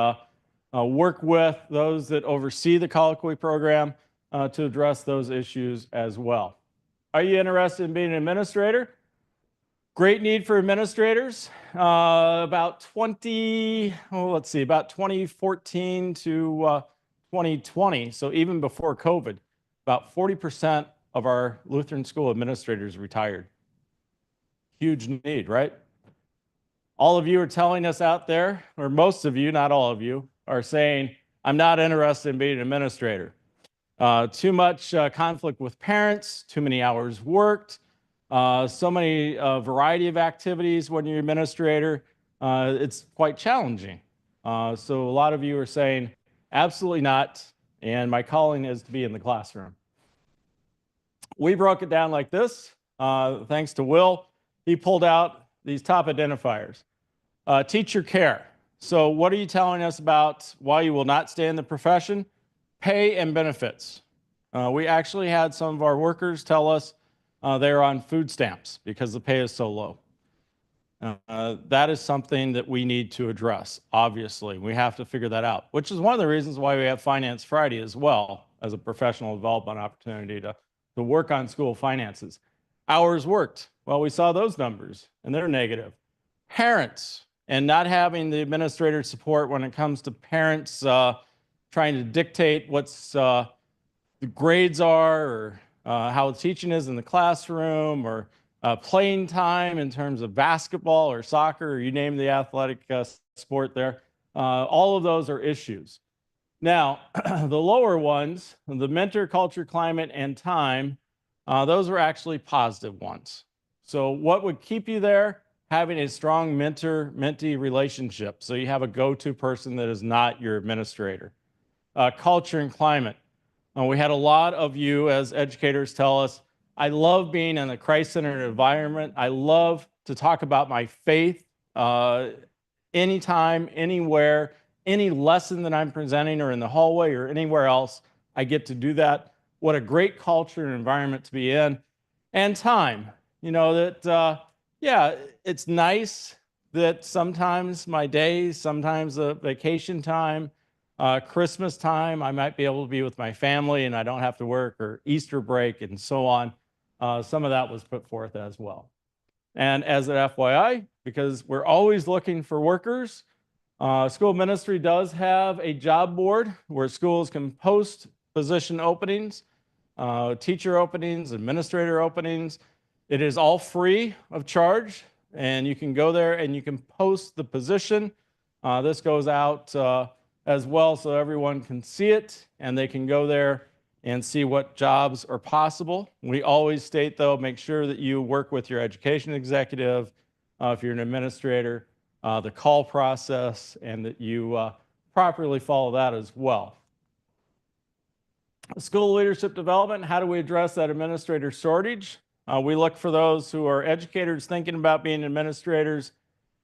work with those that oversee the colloquy program to address those issues as well. Are you interested in being an administrator? Great need for administrators. About 2014 to 2020, so even before COVID, about 40% of our Lutheran school administrators retired. Huge need, right? All of you are telling us out there, or most of you, not all of you, are saying, I'm not interested in being an administrator. Too much conflict with parents, too many hours worked, so many variety of activities when you're an administrator. It's quite challenging. So a lot of you are saying, absolutely not, and my calling is to be in the classroom. We broke it down like this. Thanks to Will, he pulled out these top identifiers. Teacher care. So what are you telling us about why you will not stay in the profession? Pay and benefits. We actually had some of our workers tell us they're on food stamps because the pay is so low. That is something that we need to address, obviously. We have to figure that out, which is one of the reasons why we have Finance Friday as well as a professional development opportunity to work on school finances. Hours worked. Well, we saw those numbers, and they're negative. Parents, and not having the administrator support when it comes to parents trying to dictate what's the grades are, or how the teaching is in the classroom, or playing time in terms of basketball or soccer, or you name the athletic sport there. All of those are issues. Now, the lower ones, the mentor, culture, climate, and time, those were actually positive ones. So what would keep you there? Having a strong mentor-mentee relationship. So you have a go-to person that is not your administrator. Culture and climate. We had a lot of you as educators tell us, I love being in a Christ-centered environment. I love to talk about my faith anytime, anywhere, any lesson that I'm presenting or in the hallway or anywhere else, I get to do that. What a great culture and environment to be in. And time, yeah, it's nice that sometimes my days, sometimes the vacation time, Christmas time, I might be able to be with my family and I don't have to work, or Easter break and so on. Some of that was put forth as well. And as an FYI, because we're always looking for workers, school ministry does have a job board where schools can post position openings, teacher openings, administrator openings. It is all free of charge, and you can go there and you can post the position. This goes out as well so everyone can see it and they can go there and see what jobs are possible. We always state, though, make sure that you work with your education executive, if you're an administrator, the call process, and that you properly follow that as well. School leadership development, how do we address that administrator shortage? We look for those who are educators thinking about being administrators,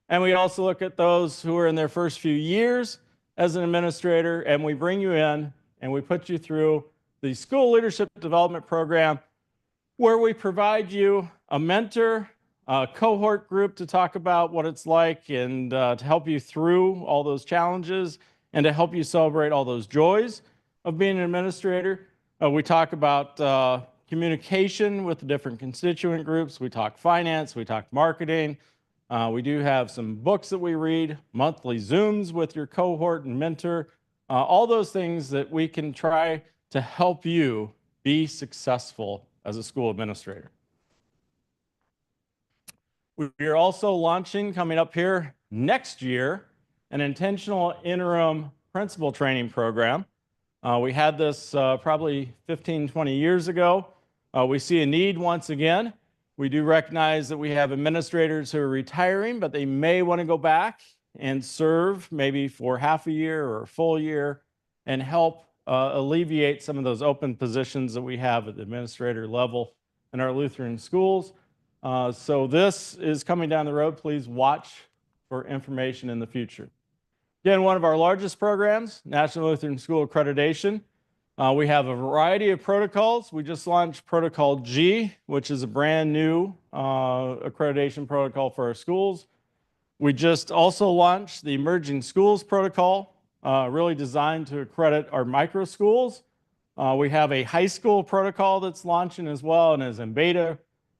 and we also look at those who are in their first few years as an administrator, and we bring you in and we put you through the school leadership development program, where we provide you a mentor, a cohort group to talk about what it's like and to help you through all those challenges and to help you celebrate all those joys of being an administrator. We talk about communication with the different constituent groups. We talk finance, we talk marketing. We do have some books that we read, monthly Zooms with your cohort and mentor, all those things that we can try to help you be successful as a school administrator. We are also launching, coming up here next year, an intentional interim principal training program. We had this probably 15, 20 years ago. We see a need once again. We do recognize that we have administrators who are retiring, but they may want to go back and serve maybe for half a year or a full year and help alleviate some of those open positions that we have at the administrator level in our Lutheran schools. So this is coming down the road. Please watch for information in the future. Again, one of our largest programs, National Lutheran School Accreditation. We have a variety of protocols. We just launched Protocol G, which is a brand new accreditation protocol for our schools. We just also launched the Emerging Schools Protocol, really designed to accredit our micro schools. We have a high school protocol that's launching as well and is in beta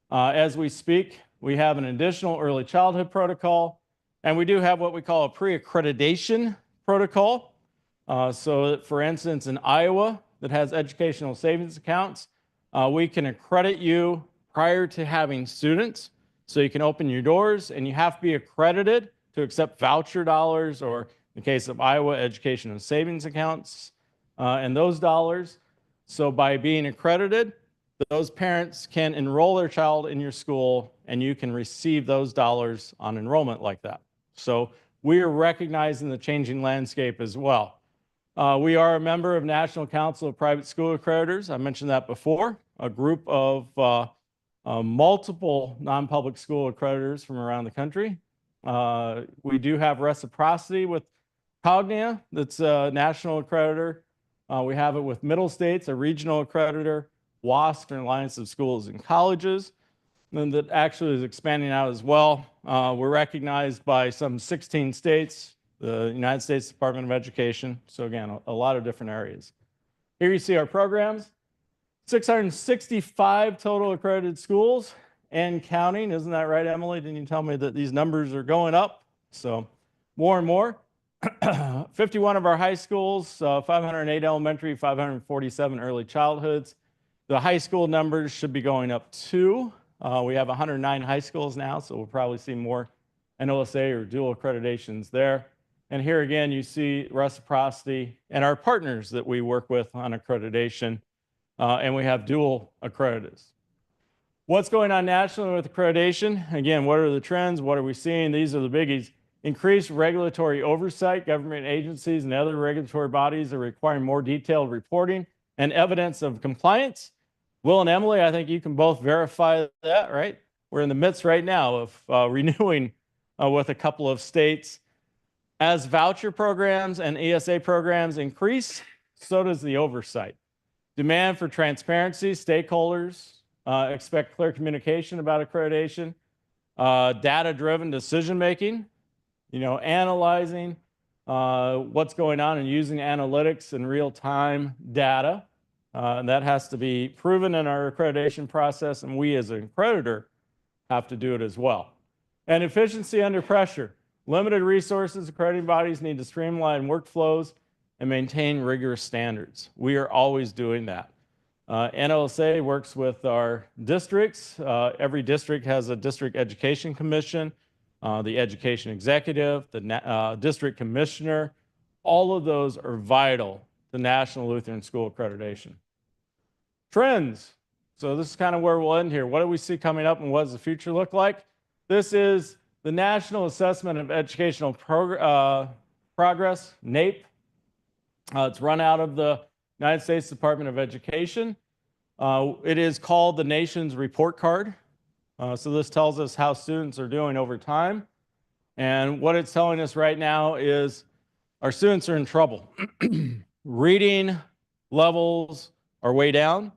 as we speak. We have an additional early childhood protocol, and we do have what we call a pre-accreditation protocol. So that, for instance, in Iowa, that has educational savings accounts, we can accredit you prior to having students. So you can open your doors, and you have to be accredited to accept voucher dollars, or in the case of Iowa, educational savings accounts, and those dollars. So by being accredited, those parents can enroll their child in your school, and you can receive those dollars on enrollment like that. So we are recognizing the changing landscape as well. We are a member of National Council of Private School Accreditors. I mentioned that before, a group of multiple non-public school accreditors from around the country. We do have reciprocity with Cognia, that's a national accreditor. We have it with Middle States, a regional accreditor, WASC, an Alliance of Schools and Colleges, and that actually is expanding out as well. We're recognized by some 16 states, the United States Department of Education. So again, a lot of different areas. Here you see our programs, 665 total accredited schools and counting. Isn't that right, Emily? Didn't you tell me that these numbers are going up? So more and more. 51 of our high schools, 508 elementary, 547 early childhoods. The high school numbers should be going up too. We have 109 high schools now, so we'll probably see more NLSA or dual accreditations there. And here again, you see reciprocity and our partners that we work with on accreditation, and we have dual accreditors. What's going on nationally with accreditation? Again, what are the trends? What are we seeing? These are the biggies. Increased regulatory oversight. Government agencies and other regulatory bodies are requiring more detailed reporting and evidence of compliance. Will and Emily, I think you can both verify that, right? We're in the midst right now of renewing with a couple of states. As voucher programs and ESA programs increase, so does the oversight. Demand for transparency, stakeholders expect clear communication about accreditation, data-driven decision-making, analyzing what's going on and using analytics and real-time data. And that has to be proven in our accreditation process, and we as an accreditor have to do it as well. And efficiency under pressure. Limited resources, accrediting bodies need to streamline workflows and maintain rigorous standards. We are always doing that. NLSA works with our districts. Every district has a district education commission, the education executive, the district commissioner. All of those are vital to National Lutheran School accreditation. Trends. So this is kind of where we'll end here. What do we see coming up and what does the future look like? This is the National Assessment of Educational Progress, NAEP. It's run out of the United States Department of Education. It is called the nation's report card. So this tells us how students are doing over time. And what it's telling us right now is our students are in trouble. Reading levels are way down.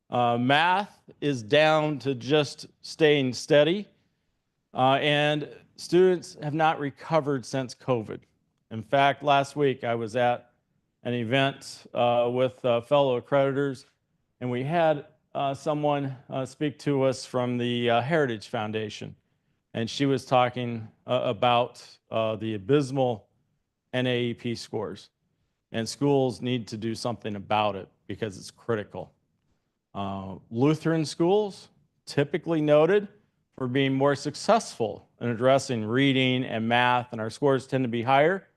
Math is down to just staying steady. And students have not recovered since COVID. In fact, last week I was at an event with fellow accreditors, and we had someone speak to us from the Heritage Foundation. And she was talking about the abysmal NAEP scores. And schools need to do something about it because it's critical. Lutheran schools, typically noted for being more successful in addressing reading and math, and our scores tend to be higher.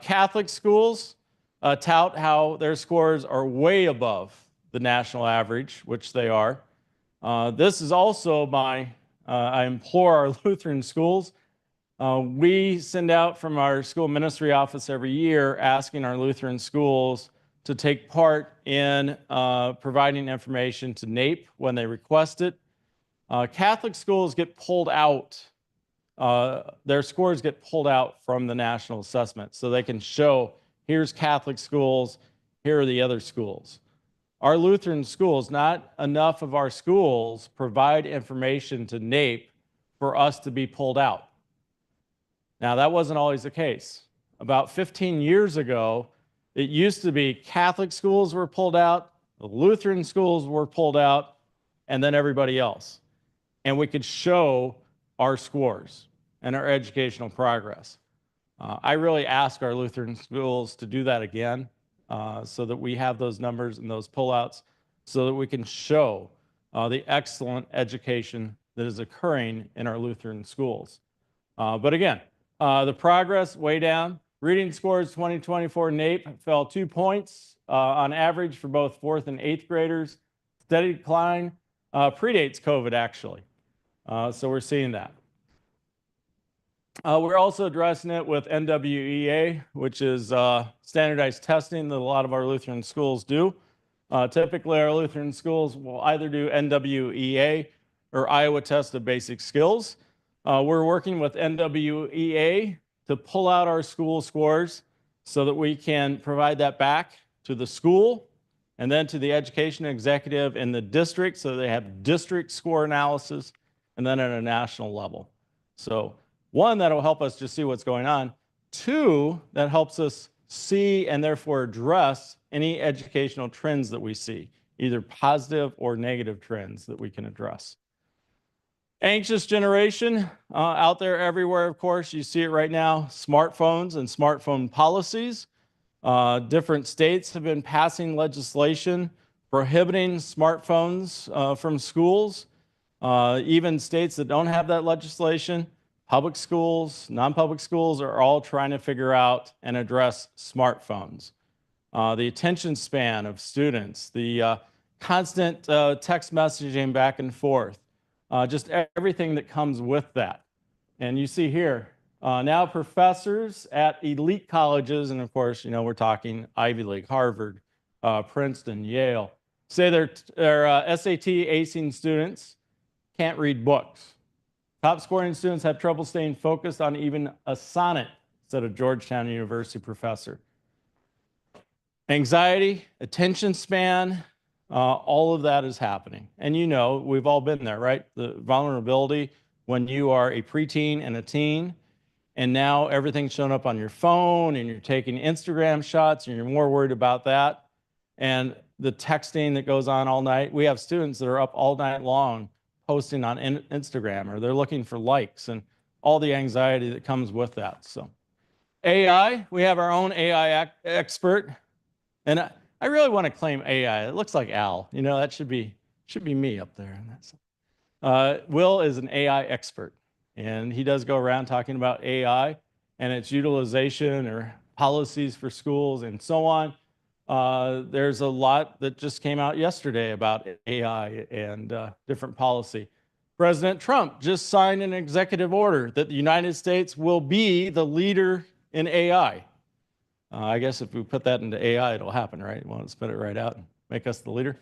Catholic schools tout how their scores are way above the national average, which they are. This is also I implore our Lutheran schools. We send out from our school ministry office every year asking our Lutheran schools to take part in providing information to NAEP when they request it. Catholic schools get pulled out. Their scores get pulled out from the national assessment so they can show, here's Catholic schools, here are the other schools. Our Lutheran schools, not enough of our schools provide information to NAEP for us to be pulled out. Now, that wasn't always the case. About 15 years ago, it used to be Catholic schools were pulled out, the Lutheran schools were pulled out, and then everybody else. And we could show our scores and our educational progress. I really ask our Lutheran schools to do that again so that we have those numbers and those pullouts so that we can show the excellent education that is occurring in our Lutheran schools. But again, the progress way down. Reading scores 2024 NAEP fell 2 points on average for both 4th and 8th graders. Steady decline predates COVID, actually. So we're seeing that. We're also addressing it with NWEA, which is standardized testing that a lot of our Lutheran schools do. Typically, our Lutheran schools will either do NWEA or Iowa Test of Basic Skills. We're working with NWEA to pull out our school scores so that we can provide that back to the school and then to the education executive in the district so they have district score analysis and then at a national level. So one, that'll help us just see what's going on. Two, that helps us see and therefore address any educational trends that we see, either positive or negative trends that we can address. Anxious generation out there everywhere, of course. You see it right now, smartphones and smartphone policies. Different states have been passing legislation prohibiting smartphones from schools. Even states that don't have that legislation public schools, non-public schools are all trying to figure out and address smartphones. The attention span of students, the constant text messaging back and forth, just everything that comes with that. And you see here, now professors at elite colleges, and of course, we're talking Ivy League, Harvard, Princeton, Yale, say their SAT acing students can't read books. Top scoring students have trouble staying focused on even a sonnet, said a Georgetown University professor. Anxiety, attention span, all of that is happening. And we've all been there, right? The vulnerability when you are a preteen and a teen, and now everything's showing up on your phone and you're taking Instagram shots and you're more worried about that. And the texting that goes on all night. We have students that are up all night long posting on Instagram, or they're looking for likes and all the anxiety that comes with that. So AI, we have our own AI expert. And I really want to claim AI. It looks like Al. That should be me up there. Will is an AI expert, and he does go around talking about AI and its utilization or policies for schools and so on. There's a lot that just came out yesterday about AI and different policy. President Trump just signed an executive order that the United States will be the leader in AI. I guess if we put that into AI, it'll happen, right? Want to spit it right out and make us the leader.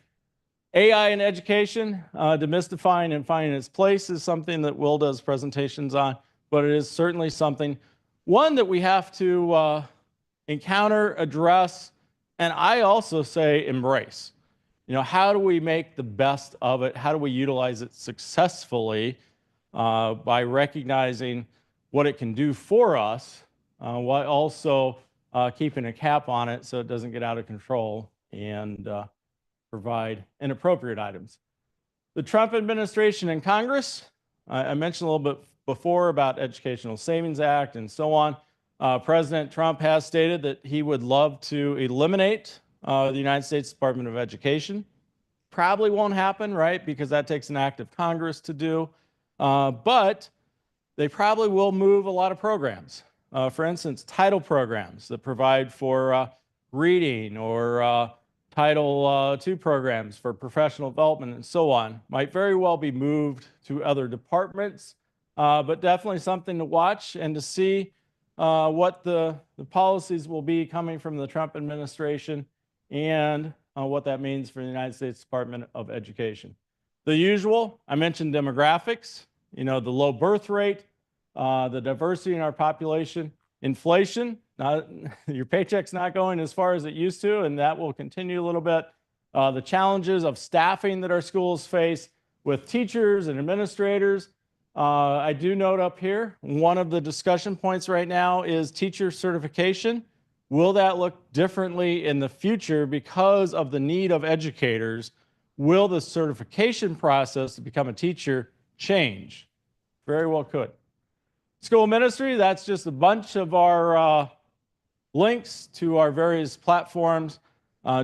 AI in education, demystifying and finding its place is something that Will does presentations on, but it is certainly something, one that we have to encounter, address, and I also say embrace. How do we make the best of it? How do we utilize it successfully by recognizing what it can do for us, while also keeping a cap on it so it doesn't get out of control and provide inappropriate items. The Trump administration and Congress, I mentioned a little bit before about Educational Savings Act and so on. President Trump has stated that he would love to eliminate the United States Department of Education. Probably won't happen, right? Because that takes an act of Congress to do. But they probably will move a lot of programs. For instance, title programs that provide for reading, or Title II programs for professional development and so on might very well be moved to other departments, but definitely something to watch and to see what the policies will be coming from the Trump administration and what that means for the United States Department of Education. The usual, I mentioned demographics, the low birth rate, the diversity in our population, inflation, your paycheck's not going as far as it used to, and that will continue a little bit. The challenges of staffing that our schools face with teachers and administrators. I do note up here, one of the discussion points right now is teacher certification. Will that look differently in the future because of the need of educators? Will the certification process to become a teacher change? Very well could. School ministry, that's just a bunch of our links to our various platforms.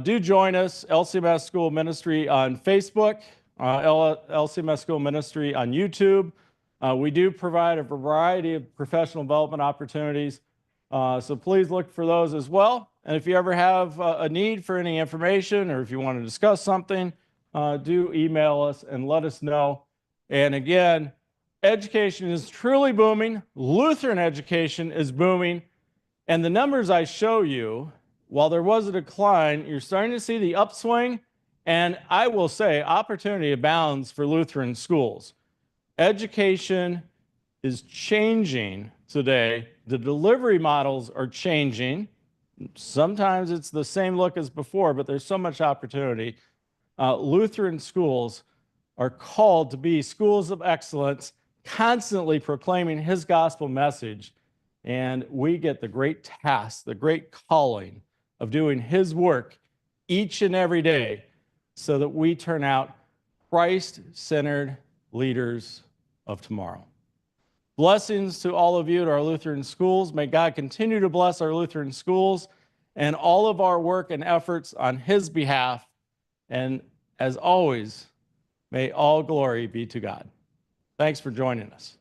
Do join us, LCMS School Ministry on Facebook, LCMS School Ministry on YouTube. We do provide a variety of professional development opportunities, so please look for those as well. And if you ever have a need for any information, or if you want to discuss something, do email us and let us know. And again, education is truly booming. Lutheran education is booming. And the numbers I show you, while there was a decline, you're starting to see the upswing. And I will say opportunity abounds for Lutheran schools. Education is changing today. The delivery models are changing. Sometimes it's the same look as before, but there's so much opportunity. Lutheran schools are called to be schools of excellence, constantly proclaiming his gospel message. And we get the great task, the great calling of doing his work each and every day so that we turn out Christ-centered leaders of tomorrow. Blessings to all of you at our Lutheran schools. May God continue to bless our Lutheran schools and all of our work and efforts on his behalf. And as always, may all glory be to God. Thanks for joining us.